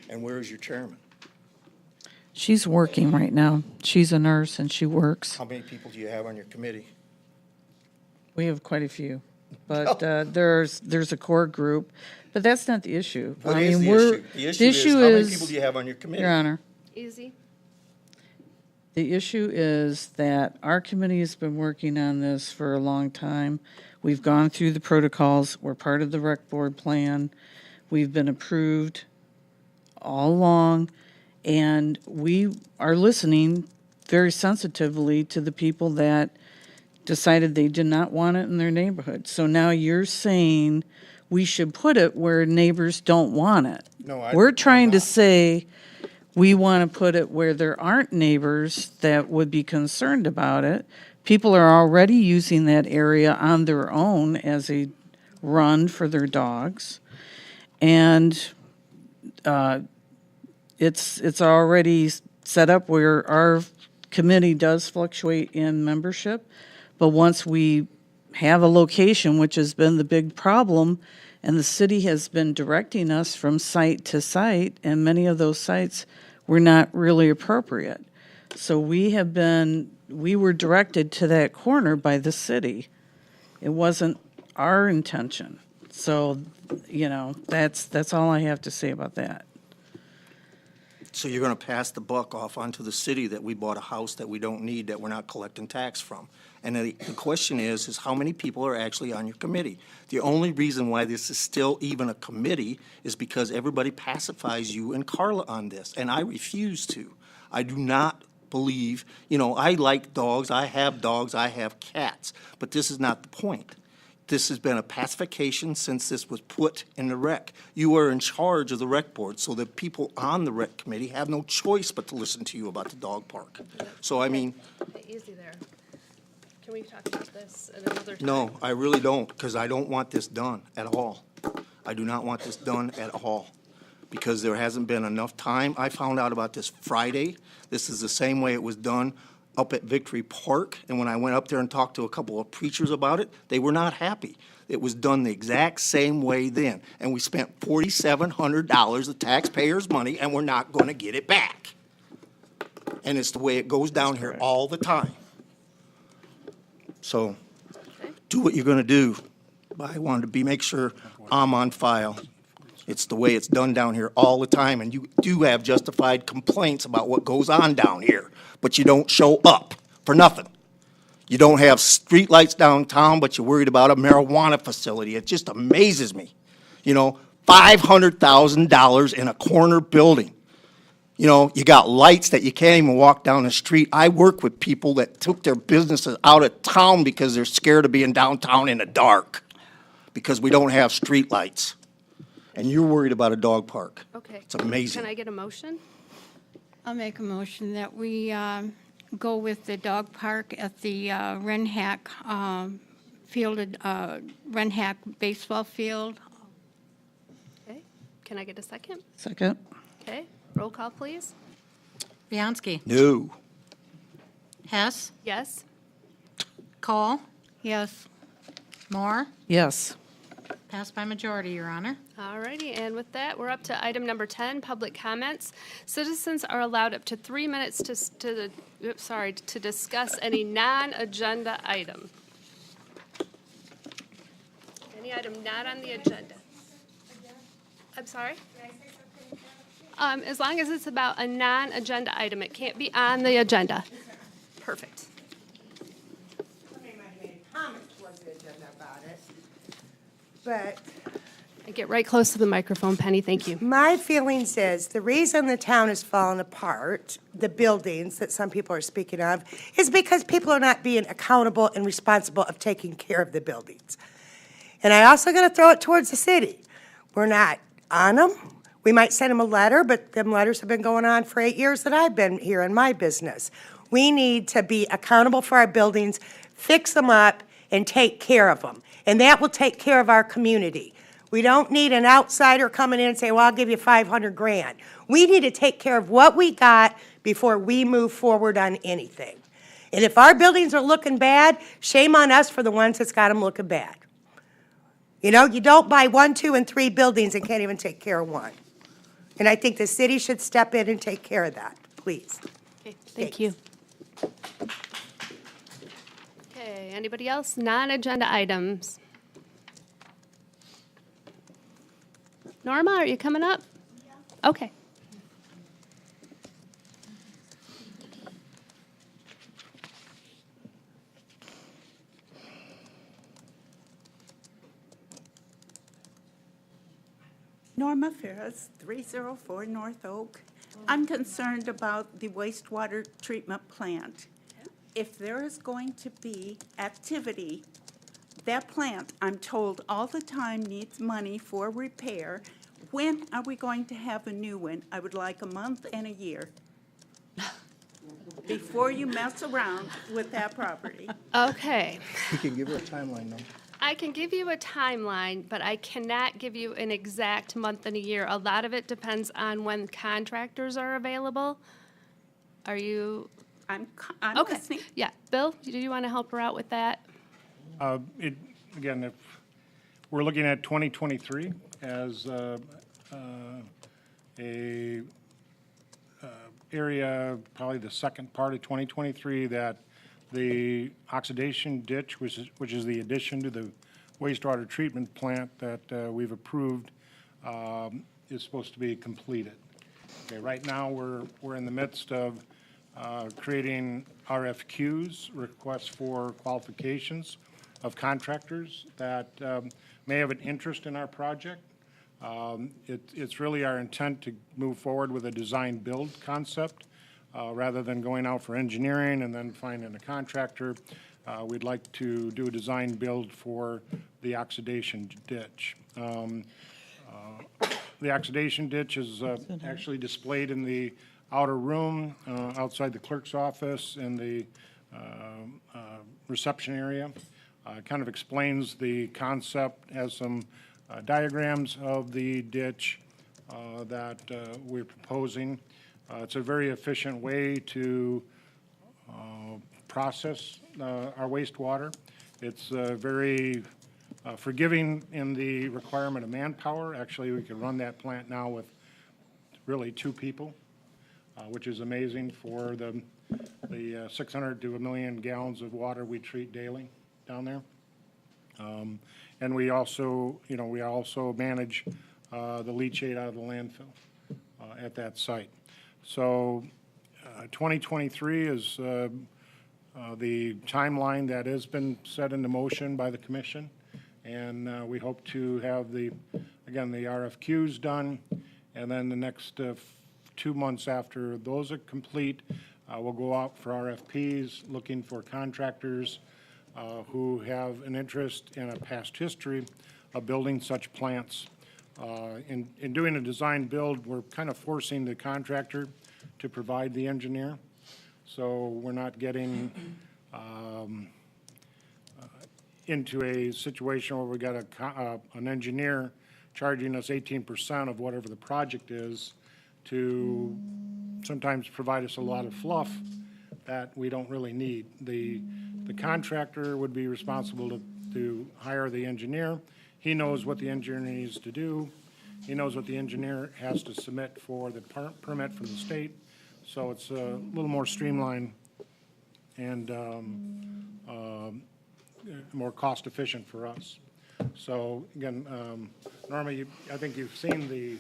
And where is your chairman? She's working right now. She's a nurse and she works. How many people do you have on your committee? We have quite a few, but there's a core group, but that's not the issue. What I is mean, the issue? The issue is, how many people do you have on your committee? Your Honor, Easy. the issue is that our committee has been working on this for a long time. We've gone through the protocols. We're part of the rec board plan. We've been approved all along, and we are listening very sensitively to the people that decided they did not want it in their neighborhood. So now you're saying we should put it where neighbors don't want it. No, We're I'm trying to not. say we want to put it where there aren't neighbors that would be concerned about it. People are already using that area on their own as a run for their dogs. And it's already set up where our committee does fluctuate in membership. But once we have a location, which has been the big problem, and the city has been directing us from site to site, and many of those sites were not really appropriate. So we were directed to that corner by the city. It wasn't our intention. So, that's all I have to say about that. So you're gonna pass the buck off onto the city that we bought a house that we don't need, that we're not collecting tax from. And the question is how many people are actually on your committee? The only reason why this is still even a committee is because everybody pacifies you and Carla on this, and I refuse to. I do not believe, I like dogs, I have cats, but this is not the point. This has been a pacification since this was put in the rec. You are in charge of the rec board, so the people on the rec committee have no choice but to listen to you about the dog park. So, I mean, Easy there. Can we talk about this at another time? no, I really don't, because I don't want this done at all. I do not want this done at all, because there hasn't been enough time. I found out about this Friday. This is the same way it was done up at Victory Park, and when I went up there and talked to a couple of preachers about it, they were not happy. It was done the exact same way then, and we spent $4,700 of taxpayers' money, and we're not going to get it back. And it's the way it goes down here all the time. So, do what you're going to do, but I wanted to make sure I'm on file. It's the way it's done down here all the time, and you do have justified complaints about what goes on down here, but you don't show up for nothing. You don't have streetlights downtown, but you're worried about a marijuana facility. It just amazes me. $500,000 in a corner building. You got lights that you can't even walk down the street. I work with people that took their businesses out of town because they're scared of being downtown in the dark because we don't have streetlights. And you're worried about a dog park. Okay. It's amazing. Can I get a motion? I'll make a motion that we go with the dog park at the Renhack Renhack baseball field. Okay. Can I get a second? Second. Okay. Roll call, please. Bianski. No. Hess. Yes. Cole. Yes. Moore. Yes. Passed by majority, Your Honor. All righty, and with that, we're up to item number 10, public comments. Citizens are allowed up to 3 minutes to discuss any non-agenda item. Any item not on the agenda. I'm sorry? As long as it's about a non-agenda item, it can't be on the agenda. Perfect. Somebody might have made a comment towards the agenda about it. But Get right close to the microphone, Penny, thank you. my feelings is, the reason the town is falling apart, the buildings that some people are speaking of, is because people are not being accountable and responsible of taking care of the buildings. And I also gotta throw it towards the city. We're not on them. We might send them a letter, but them letters have been going on for 8 years that I've been here in my business. We need to be accountable for our buildings, fix them up, and take care of them. And that will take care of our community. We don't need an outsider coming in and saying, well, I'll give you 500 grand. We need to take care of what we got before we move forward on anything. And if our buildings are looking bad, shame on us for the ones that's got them looking bad. You know, you don't buy 1, 2, and 3 buildings and can't even take care of one. And I think the city should step in and take care of that, please. Okay, thank you. Okay, anybody else? Non-agenda items. Norma, are you coming up? Okay. Norma Ferris, 304 North Oak. I'm concerned about the wastewater treatment plant. If there is going to be activity, that plant, I'm told all the time, needs money for repair. When are we going to have a new one? I would like a month and a year before you mess around with that property. Okay. You can give her a timeline, though. I can give you a timeline, but I cannot give you an exact month and a year. A lot of it depends on when contractors are available. Are you? I'm Okay. listening. Yeah. Bill, do you want to help her out with that? Again, if we're looking at 2023 as area, probably the second part of 2023, that the oxidation ditch, which is the addition to the wastewater treatment plant that we've approved, is supposed to be completed. Okay, right now, we're in the midst of creating RFQs, requests for qualifications of contractors that may have an interest in our project. It's really our intent to move forward with a design-build concept rather than going out for engineering and then finding a contractor. We'd like to do a design-build for the oxidation ditch. The oxidation ditch is actually displayed in the outer room outside the clerk's office in the reception area. Kind of explains the concept, has some diagrams of the ditch that we're proposing. It's a very efficient way to process our wastewater. It's very forgiving in the requirement of manpower. Actually, we can run that plant now with really 2 people, which is amazing for the 600 to 1 million gallons of water we treat daily down there. And we also manage the leachate out of the landfill at that site. So 2023 is the timeline that has been set into motion by the commission. And we hope to have the RFQs done. And then the next 2 months after those are complete, we'll go out for RFPs, looking for contractors who have an interest in a past history of building such plants. In doing a design build, we're kind of forcing the contractor to provide the engineer. So we're not getting into a situation where we got an engineer charging us 18% of whatever the project is to sometimes provide us a lot of fluff that we don't really need. The contractor would be responsible to hire the engineer. He knows what the engineer needs to do. He knows what the engineer has to submit for the permit from the state. So it's a little more streamlined and more cost efficient for us. So again, Norma, I think you've seen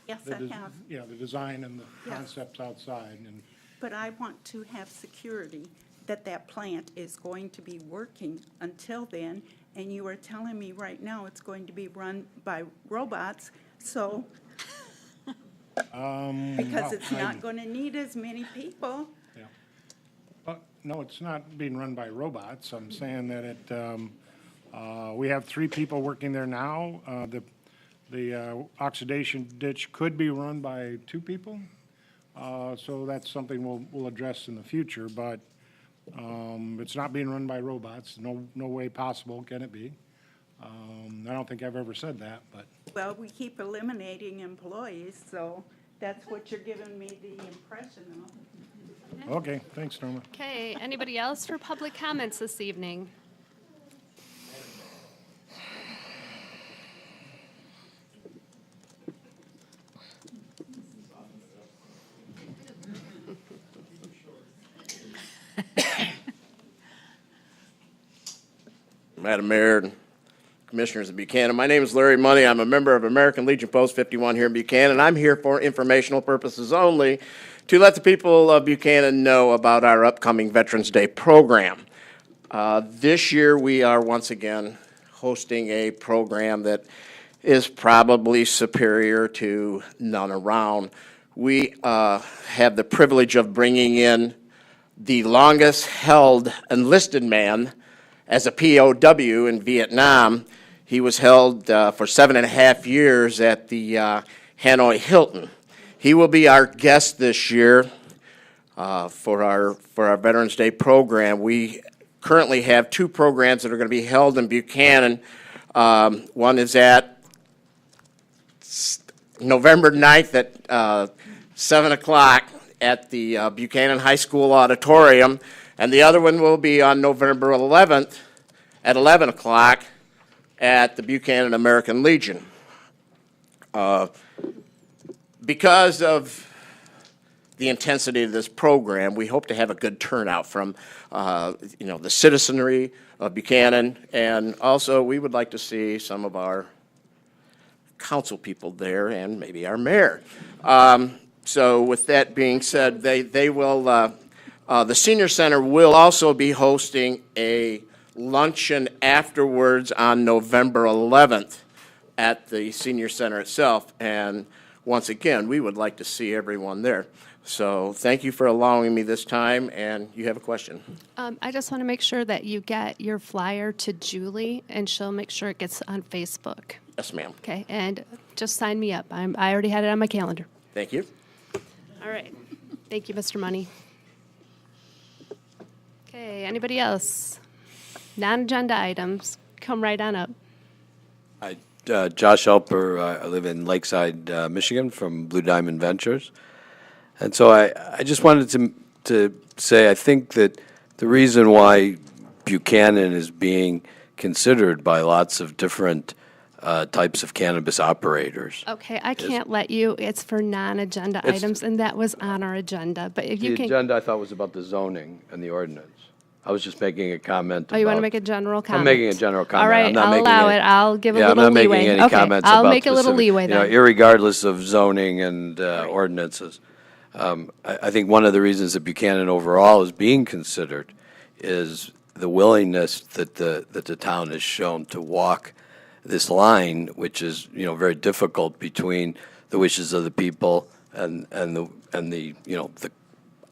Yes, the I des- have. Yeah, the design and the Yes. concepts outside, and But I want to have security that that plant is going to be working until then. And you are telling me right now it's going to be run by robots, so, because well, it's not going to need as many people. yeah. But, no, it's not being run by robots. I'm saying that we have 3 people working there now. The oxidation ditch could be run by 2 people. So that's something we'll address in the future, but it's not being run by robots. No way possible can it be. I don't think I've ever said that, but Well, we keep eliminating employees, so that's what you're giving me the impression of. okay, thanks, Norma. Okay, anybody else for public comments this evening? Madam Mayor and Commissioners of Buchanan. My name is Larry Money. I'm a member of American Legion Post 51 here in Buchanan. I'm here for informational purposes only to let the people of Buchanan know about our upcoming Veterans Day program. This year, we are once again hosting a program that is probably superior to none around. We have the privilege of bringing in the longest held enlisted man as a POW in Vietnam. He was held for 7.5 years at the Hanoi Hilton. He will be our guest this year for our Veterans Day program. We currently have 2 programs that are going to be held in Buchanan. One is at November 9th at 7 o'clock at the Buchanan High School Auditorium, and the other one will be on November 11th at 11 o'clock at the Buchanan American Legion. Because of the intensity of this program, we hope to have a good turnout from, the citizenry of Buchanan, and also we would like to see some of our council people there and maybe our mayor. So with that being said, they will, the senior center will also be hosting a luncheon afterwards on November 11th at the senior center itself. And once again, we would like to see everyone there. So thank you for allowing me this time, and you have a question. I just want to make sure that you get your flyer to Julie, and she'll make sure it gets on Facebook. Yes, ma'am. Okay, and just sign me up. I already had it on my calendar. Thank you. All right. Thank you, Mr. Money. Okay, anybody else? Non-agenda items, come right on up. Josh Helper. I live in Lakeside, Michigan, from Blue Diamond Ventures. And so I just wanted to say I think that the reason why Buchanan is being considered by lots of different types of cannabis operators. Okay, I can't let you, it's for non-agenda It's- items, and that was on our agenda, but if The you can. agenda, I thought, was about the zoning and the ordinance. I was just making a comment Oh, you want to about- make a general comment? I'm making a general comment. All I'm right, not I'll making allow any- it. I'll give a Yeah, little I'm not leeway. making any Okay, comments I'll about make a little specific- leeway you know, then. irregardless of zoning and ordinances. I think one of the reasons that Buchanan overall is being considered is the willingness that the town has shown to walk this line, which is, very difficult between the wishes of the people and the the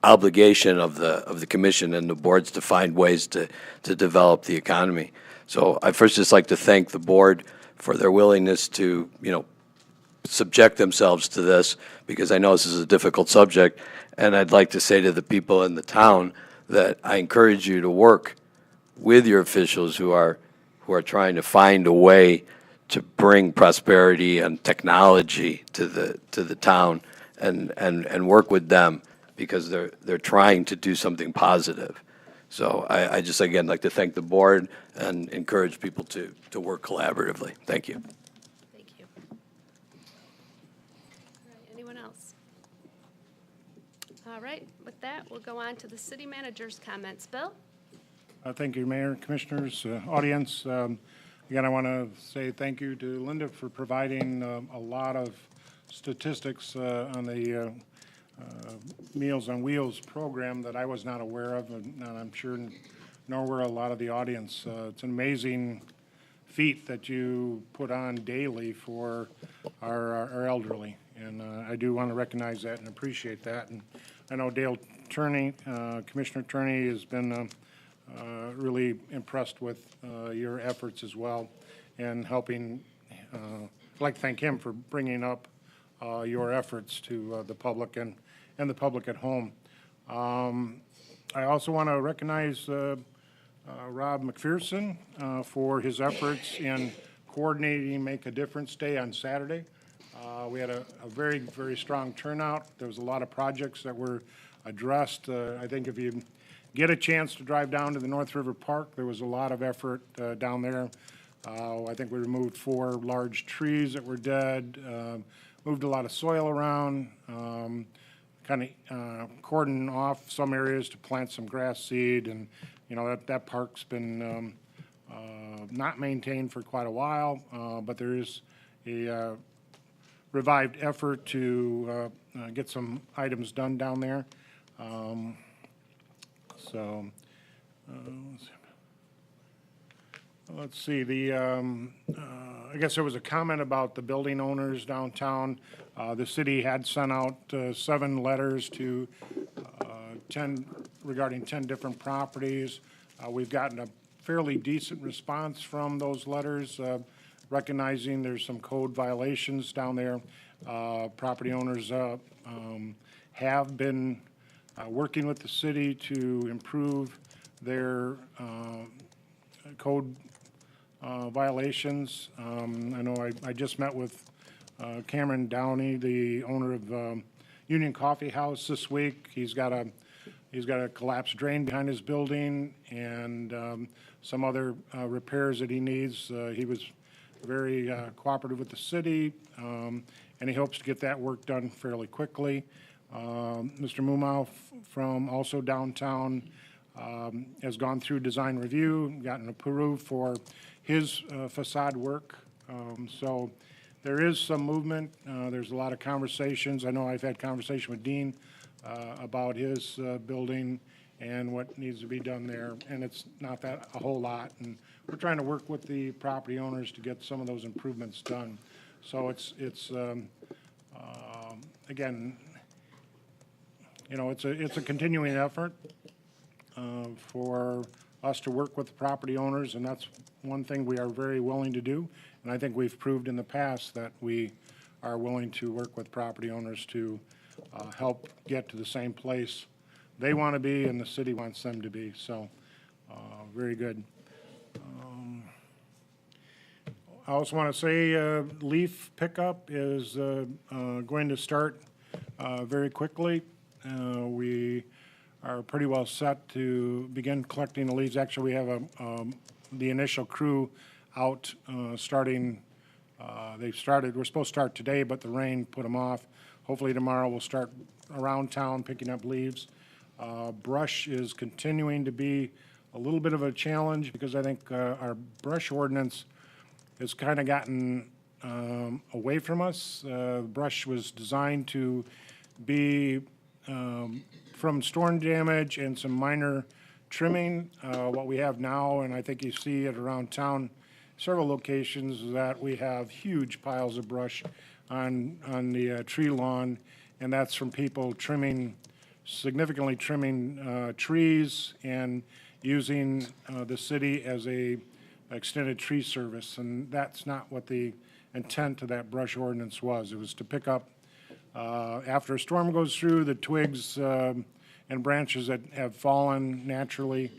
obligation of the commission and the boards to find ways to develop the economy. So I first just like to thank the board for their willingness to, subject themselves to this, because I know this is a difficult subject, and I'd like to say to the people in the town that I encourage you to work with your officials who are trying to find a way to bring prosperity and technology to the town, and work with them, because they're trying to do something positive. So I just, again, like to thank the board and encourage people to work collaboratively. Thank you. Thank you. All right, anyone else? All right, with that, we'll go on to the city manager's comments. Bill? Thank you, Mayor, Commissioners, audience. Again, I want to say thank you to Linda for providing a lot of statistics on the Meals on Wheels program that I was not aware of, and I'm sure nor were a lot of the audience. It's an amazing feat that you put on daily for our elderly, and I do want to recognize that and appreciate that. And I know Dale Turney, Commissioner Turney, has been really impressed with your efforts as well, and helping. I'd like to thank him for bringing up your efforts to the public and the public at home. I also want to recognize Rob McPherson for his efforts in coordinating Make a Difference Day on Saturday. We had a very, very strong turnout. There was a lot of projects that were addressed. I think if you get a chance to drive down to the North River Park, there was a lot of effort down there. I think we removed 4 large trees that were dead, moved a lot of soil around, kind of cordoned off some areas to plant some grass seed, and you know that park's been not maintained for quite a while, but there is a revived effort to get some items done down there. Let's see, I guess there was a comment about the building owners downtown. The city had sent out 7 letters to 10, regarding 10 different properties. We've gotten a fairly decent response from those letters, recognizing there's some code violations down there. Property owners have been working with the city to improve their code violations. I know I just met with Cameron Downey, the owner of Union Coffee House, this week. He's got a collapsed drain behind his building and some other repairs that he needs. He was very cooperative with the city, and he hopes to get that work done fairly quickly. Mr. Mumau from also downtown has gone through design review, gotten approved for his facade work. So there is some movement. There's a lot of conversations. I know I've had conversation with Dean about his building and what needs to be done there, and it's not that a whole lot. And we're trying to work with the property owners to get some of those improvements done. So it's again, you know, it's a continuing effort for us to work with the property owners, and that's one thing we are very willing to do. And I think we've proved in the past that we are willing to work with property owners to help get to the same place they want to be and the city wants them to be. So very good. I also want to say leaf pickup is going to start very quickly. We are pretty well set to begin collecting the leaves. Actually, we have the initial crew out starting. We're supposed to start today, but the rain put them off. Hopefully tomorrow we'll start around town picking up leaves. Brush is continuing to be a little bit of a challenge because I think our brush ordinance has kind of gotten away from us. Brush was designed to be from storm damage and some minor trimming. What we have now, and I think you see it around town, several locations, is that we have huge piles of brush on the tree lawn, and that's from people significantly trimming trees and using the city as a extended tree service, and that's not what the intent of that brush ordinance was. It was to pick up, after a storm goes through, the twigs and branches that have fallen naturally,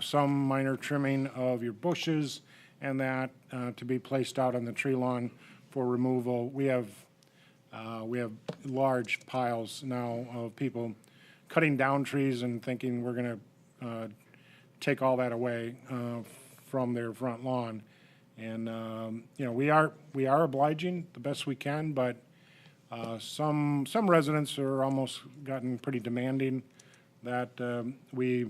some minor trimming of your bushes, and that to be placed out on the tree lawn for removal. We have large piles now of people cutting down trees and thinking we're going to take all that away from their front lawn. And you know, we are obliging the best we can, but some residents are almost gotten pretty demanding that we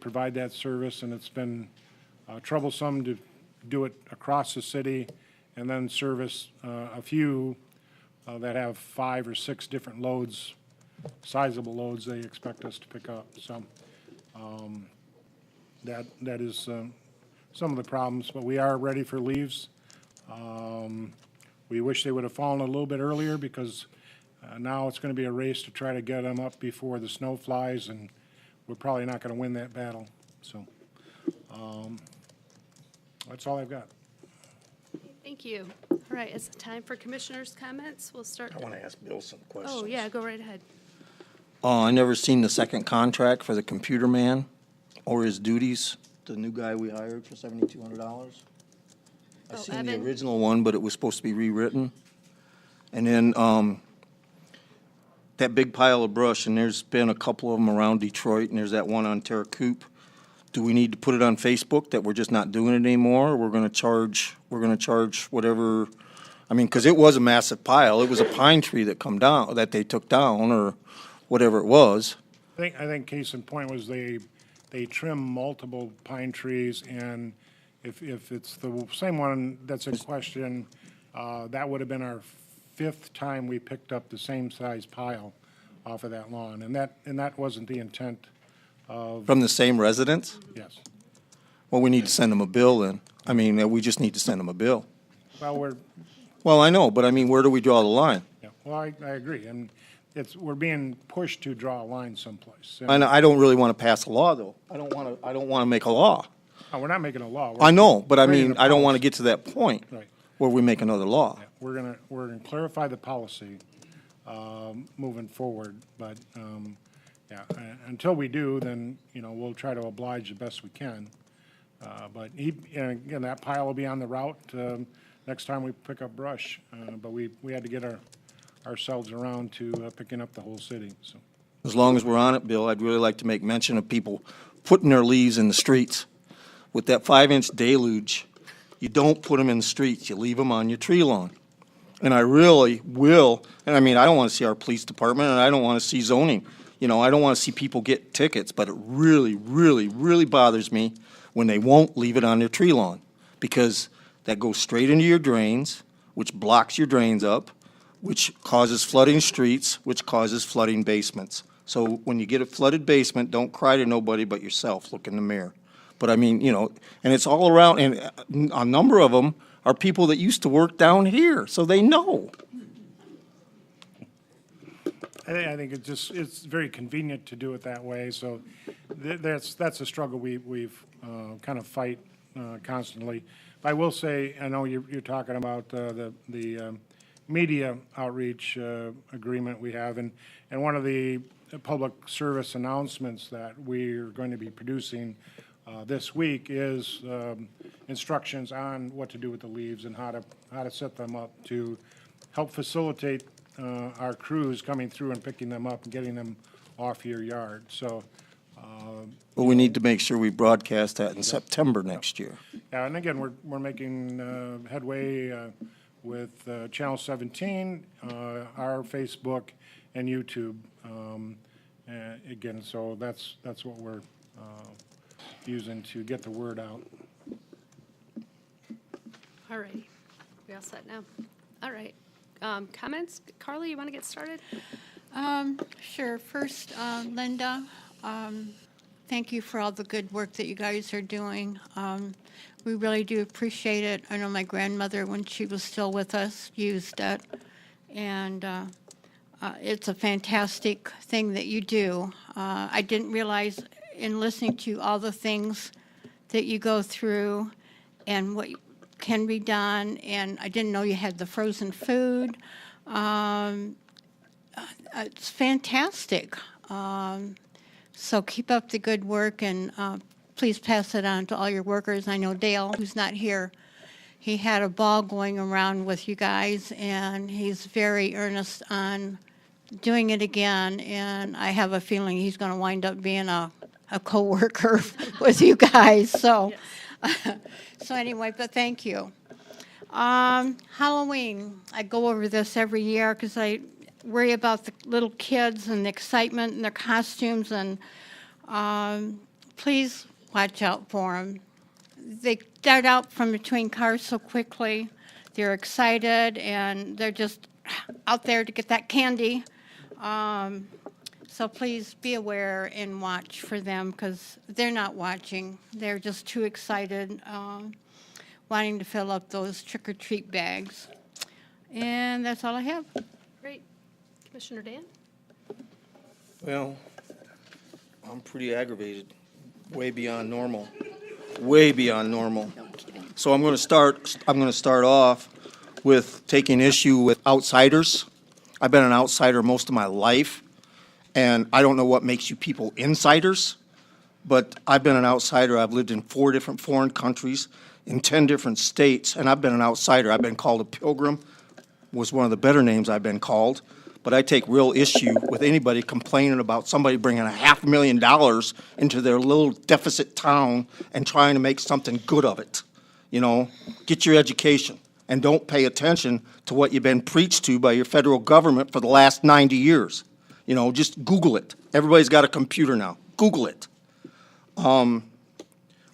provide that service, and it's been troublesome to do it across the city and then service a few that have 5 or 6 different loads, sizable loads they expect us to pick up. So that is some of the problems, but we are ready for leaves. We wish they would have fallen a little bit earlier because now it's going to be a race to try to get them up before the snow flies, and we're probably not going to win that battle. So that's all I've got. Thank you. All right, it's time for commissioners' comments. We'll start. I want to ask Bill some questions. Oh, yeah, go right ahead. I never seen the second contract for the computer man or his duties, the new guy we hired for $7,200. I Oh, seen the Evan? original one, but it was supposed to be rewritten. And then that big pile of brush, and there's been a couple of them around Detroit, and there's that one on Terra Coop. Do we need to put it on Facebook that we're just not doing it anymore, or we're going to charge whatever? I mean, because it was a massive pile. It was a pine tree that that they took down, or whatever it was. I think case in point was they trim multiple pine trees, and if it's the same one that's in question, that would have been our 5th time we picked up the same size pile off of that lawn, and that wasn't the intent of. From the same residents? Yes. Well, we need to send them a bill then. I mean, we just need to send them a bill. Well, Well, I know, but I mean, where do we draw the line? yeah, well, I agree, and we're being pushed to draw a line someplace. And I don't really want to pass a law, though. I don't want to make a law. Oh, we're not making a law. I know, but I creating mean, a I don't want to policy. get to that point Right. where we make another law. We're gonna clarify the policy moving forward, but until we do, then we'll try to oblige the best we can. But again, that pile will be on the route next time we pick up brush. But we had to get ourselves around to picking up the whole city. So As long as we're on it, Bill, I'd really like to make mention of people putting their leaves in the streets. With that 5-inch deluge, you don't put them in the streets, you leave them on your tree lawn. And I really will, and I mean, I don't want to see our police department, and I don't want to see zoning. I don't want to see people get tickets, but it really, really, really bothers me when they won't leave it on their tree lawn, because that goes straight into your drains, which blocks your drains up, which causes flooding streets, which causes flooding basements. So when you get a flooded basement, don't cry to nobody but yourself. Look in the mirror. But I mean, and it's all around, and a number of them are people that used to work down here, so they know. I think it's very convenient to do it that way. So that's a struggle we've kind of fight constantly. But I will say, I know you're talking about the media outreach agreement we have, and one of the public service announcements that we're going to be producing this week is instructions on what to do with the leaves and how to set them up to help facilitate our crews coming through and picking them up and getting them off your yard. So. But we need to make sure we broadcast that in September next year. Yeah, and again, we're making headway with Channel 17, our Facebook, and YouTube. Again, so that's what we're using to get the word out. All right. We all set now? All right. Comments? Carly, you want to get started? Sure. First, Linda, thank you for all the good work that you guys are doing. We really do appreciate it. I know my grandmother, when she was still with us, used it. And it's a fantastic thing that you do. I didn't realize in listening to all the things that you go through and what can be done, and I didn't know you had the frozen food. It's fantastic. So keep up the good work, and please pass it on to all your workers. I know Dale, who's not here, he had a ball going around with you guys, and he's very earnest on doing it again, and I have a feeling he's going to wind up being a co-worker with you guys. So, so anyway, but thank you. Halloween, I go over this every year because I worry about the little kids and the excitement and their costumes, and please watch out for them. They dart out from between cars so quickly. They're excited, and they're just out there to get that candy. So please be aware and watch for them because they're not watching. They're just too excited, wanting to fill up those trick-or-treat bags. And that's all I have. Great. Commissioner Dan? Well, I'm pretty aggravated, way beyond normal, way beyond normal. So I'm going to start off with taking issue with outsiders. I've been an outsider most of my life, and I don't know what makes you people insiders, but I've been an outsider. I've lived in 4 different foreign countries, in 10 different states, and I've been an outsider. I've been called a pilgrim, was one of the better names I've been called. But I take real issue with anybody complaining about somebody bringing $500,000 into their little deficit town and trying to make something good of it. You know, get your education and don't pay attention to what you've been preached to by your federal government for the last 90 years. You know, just Google it. Everybody's got a computer now. Google it.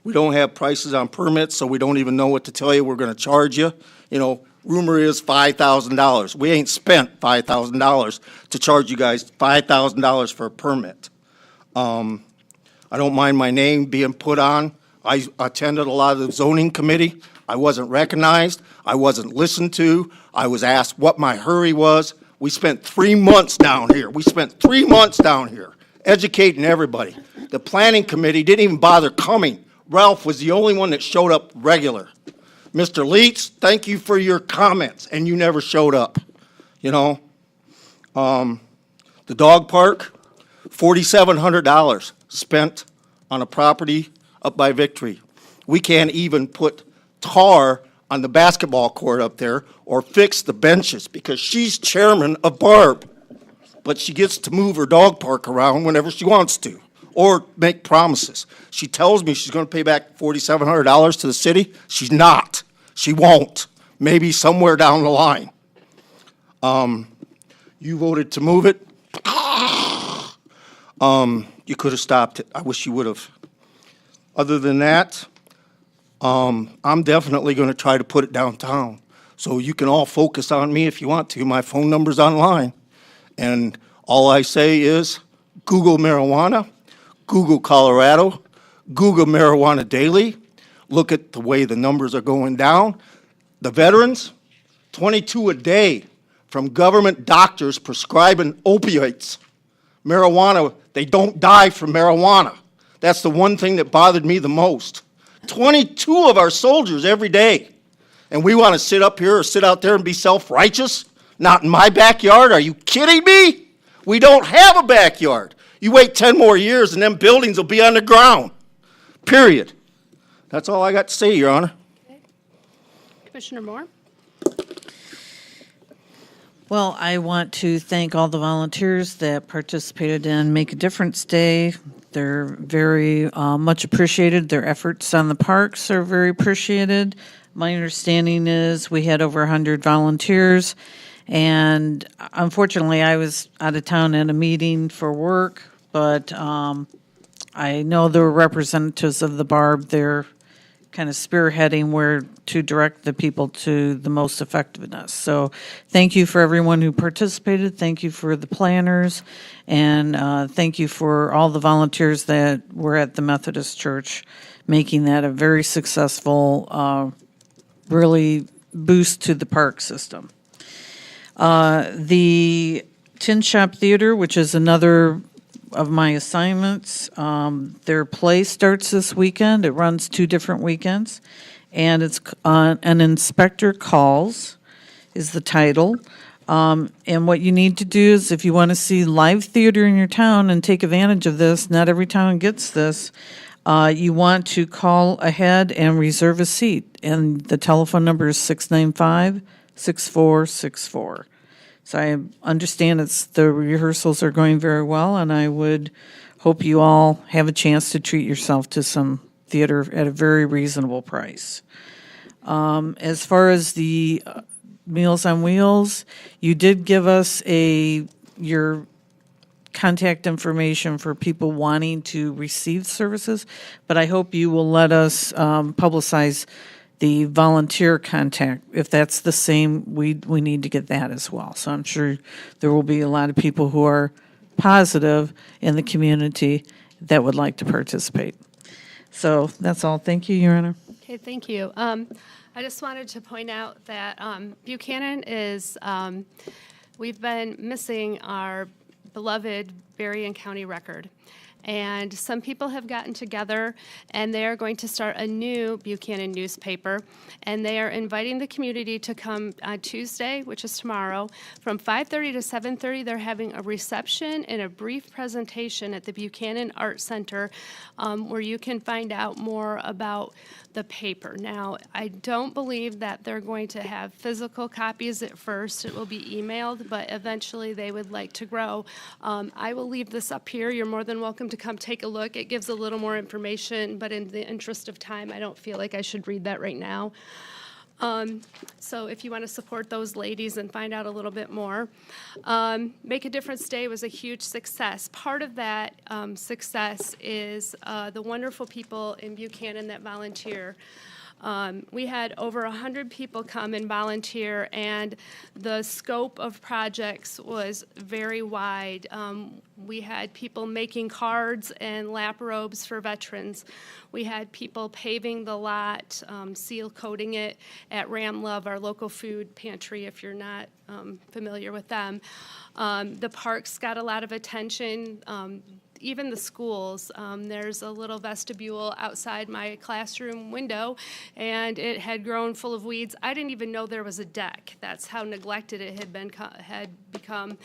We don't have prices on permits, so we don't even know what to tell you. We're going to charge you. You know, rumor is $5,000. We ain't spent $5,000 to charge you guys $5,000 for a permit. I don't mind my name being put on. I attended a lot of the zoning committee. I wasn't recognized. I wasn't listened to. I was asked what my hurry was. We spent 3 months down here. We spent 3 months down here educating everybody. The planning committee didn't even bother coming. Ralph was the only one that showed up regular. Mr. Leitz, thank you for your comments, and you never showed up, you know. The dog park, $4,700 spent on a property up by Victory. We can't even put tar on the basketball court up there or fix the benches because she's chairman of Barb, but she gets to move her dog park around whenever she wants to or make promises. She tells me she's going to pay back $4,700 to the city. She's not. She won't. Maybe somewhere down the line. You voted to move it. You could have stopped it. I wish you would have. Other than that, I'm definitely going to try to put it downtown. So you can all focus on me if you want to. My phone number's online. And all I say is Google marijuana, Google Colorado, Google marijuana daily. Look at the way the numbers are going down. The veterans, 22 a day from government doctors prescribing opioids. Marijuana, they don't die from marijuana. That's the one thing that bothered me the most. 22 of our soldiers every day. And we want to sit up here or sit out there and be self-righteous? Not in my backyard? Are you kidding me? We don't have a backyard. You wait 10 more years and them buildings will be on the ground. Period. That's all I got to say, Your Honor. Okay. Commissioner Moore? Well, I want to thank all the volunteers that participated in Make a Difference Day. They're very much appreciated. Their efforts on the parks are very appreciated. My understanding is we had over 100 volunteers, and unfortunately I was out of town at a meeting for work, but I know there were representatives of the Barb. They're kind of spearheading where to direct the people to the most effectiveness. So thank you for everyone who participated. Thank you for the planners. And thank you for all the volunteers that were at the Methodist Church, making that a very successful, really boost to the park system. The Tin Shop Theater, which is another of my assignments, their play starts this weekend. It runs 2 different weekends, and it's An Inspector Calls is the title. And what you need to do is, if you want to see live theater in your town and take advantage of this, not every town gets this, you want to call ahead and reserve a seat. And the telephone number is 695-6464. So I understand the rehearsals are going very well, and I would hope you all have a chance to treat yourself to some theater at a very reasonable price. As far as the Meals on Wheels, you did give us your contact information for people wanting to receive services, but I hope you will let us publicize The volunteer contact, if that's the same, we need to get that as well. So I'm sure there will be a lot of people who are positive in the community that would like to participate. So that's all. Thank you, Your Honor. Okay, thank you. I just wanted to point out that Buchanan is, we've been missing our beloved Berrien County record. And some people have gotten together, and they are going to start a new Buchanan newspaper, and they are inviting the community to come on Tuesday, which is tomorrow, from 5:30 to 7:30. They're having a reception and a brief presentation at the Buchanan Art Center, where you can find out more about the paper. Now, I don't believe that they're going to have physical copies at first. It will be emailed, but eventually they would like to grow. I will leave this up here. You're more than welcome to come take a look. It gives a little more information, but in the interest of time, I don't feel like I should read that right now. So if you want to support those ladies and find out a little bit more. Make a Difference Day was a huge success. Part of that success is the wonderful people in Buchanan that volunteer. We had over 100 people come and volunteer, and the scope of projects was very wide. We had people making cards and lap robes for veterans. We had people paving the lot, seal coating it at Ram Love, our local food pantry, if you're not familiar with them. The parks got a lot of attention. Even the schools, there's a little vestibule outside my classroom window, and it had grown full of weeds. I didn't even know there was a deck. That's how neglected it had become.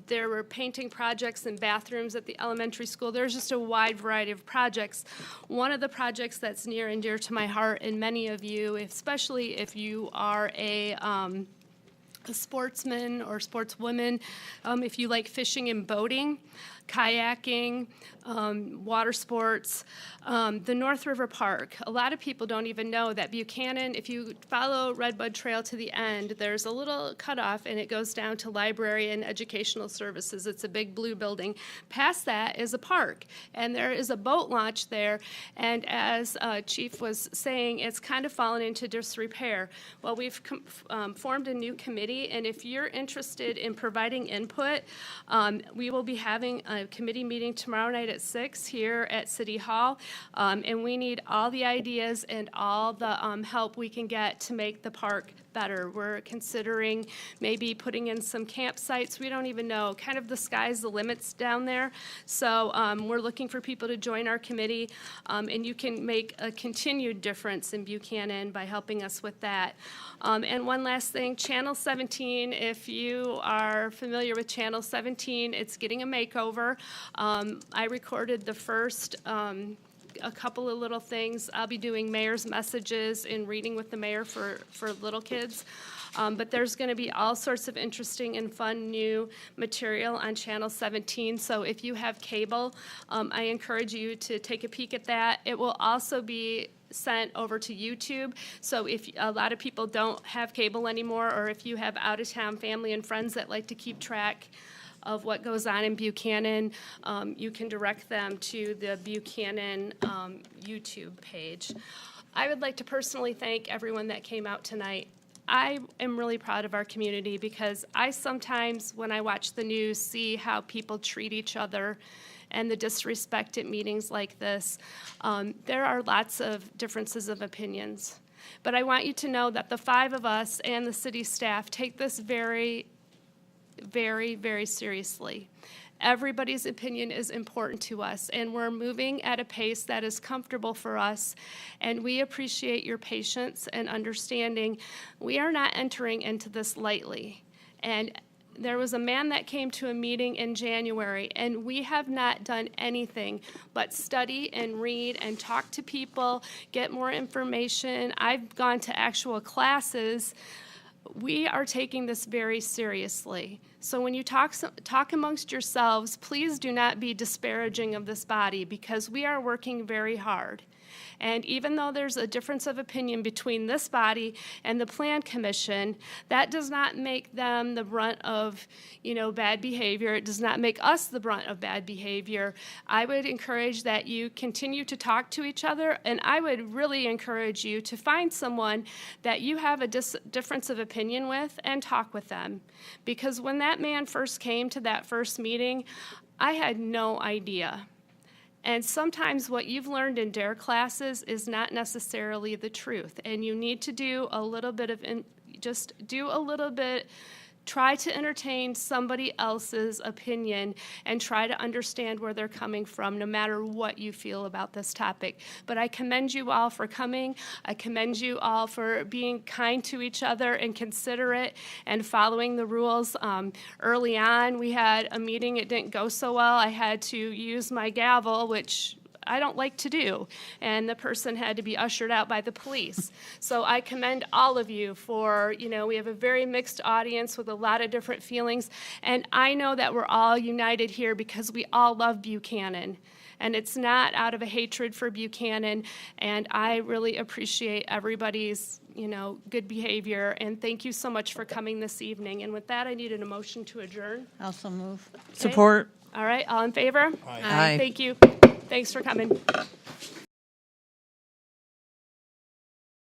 There were painting projects in bathrooms at the elementary school. There's just a wide variety of projects. One of the projects that's near and dear to my heart, and many of you, especially if you are a sportsman or sportswoman, if you like fishing and boating, kayaking, water sports, the North River Park. A lot of people don't even know that Buchanan, if you follow Redbud Trail to the end, there's a little cutoff and it goes down to library and educational services. It's a big blue building. Past that is a park, and there is a boat launch there, and as Chief was saying, it's kind of fallen into disrepair. Well, we've formed a new committee, and if you're interested in providing input, we will be having a committee meeting tomorrow night at 6 here at City Hall, and we need all the ideas and all the help we can get to make the park better. We're considering maybe putting in some campsites. We don't even know. Kind of the sky's the limits down there. So we're looking for people to join our committee, and you can make a continued difference in Buchanan by helping us with that. And one last thing, Channel 17, if you are familiar with Channel 17, it's getting a makeover. I recorded the first a couple of little things. I'll be doing mayor's messages and reading with the mayor for little kids. But there's going to be all sorts of interesting and fun new material on Channel 17. So if you have cable, I encourage you to take a peek at that. It will also be sent over to YouTube. So if a lot of people don't have cable anymore, or if you have out-of-town family and friends that like to keep track of what goes on in Buchanan, you can direct them to the Buchanan YouTube page. I would like to personally thank everyone that came out tonight. I am really proud of our community because I sometimes, when I watch the news, see how people treat each other and the disrespect at meetings like this. There are lots of differences of opinions. But I want you to know that the 5 of us and the city staff take this very, very, very seriously. Everybody's opinion is important to us, and we're moving at a pace that is comfortable for us, and we appreciate your patience and understanding. We are not entering into this lightly, and there was a man that came to a meeting in January, and we have not done anything but study and read and talk to people, get more information. I've gone to actual classes. We are taking this very seriously. So when you talk amongst yourselves, please do not be disparaging of this body because we are working very hard. And even though there's a difference of opinion between this body and the Plan Commission, that does not make them the brunt of, bad behavior. It does not make us the brunt of bad behavior. I would encourage that you continue to talk to each other, and I would really encourage you to find someone that you have a difference of opinion with and talk with them. Because when that man first came to that first meeting, I had no idea. And sometimes what you've learned in DARE classes is not necessarily the truth. And you need to do a little bit of, try to entertain somebody else's opinion and try to understand where they're coming from, no matter what you feel about this topic. But I commend you all for coming. I commend you all for being kind to each other and considerate and following the rules. Early on, we had a meeting, it didn't go so well. I had to use my gavel, which I don't like to do, and the person had to be ushered out by the police. So I commend all of you for, we have a very mixed audience with a lot of different feelings, and I know that we're all united here because we all love Buchanan. And it's not out of a hatred for Buchanan, and I really appreciate everybody's, good behavior, and thank you so much for coming this evening. And with that, I need an motion to adjourn. Also move. Support. All right, all in favor? Aye. Thank you. Thanks for coming.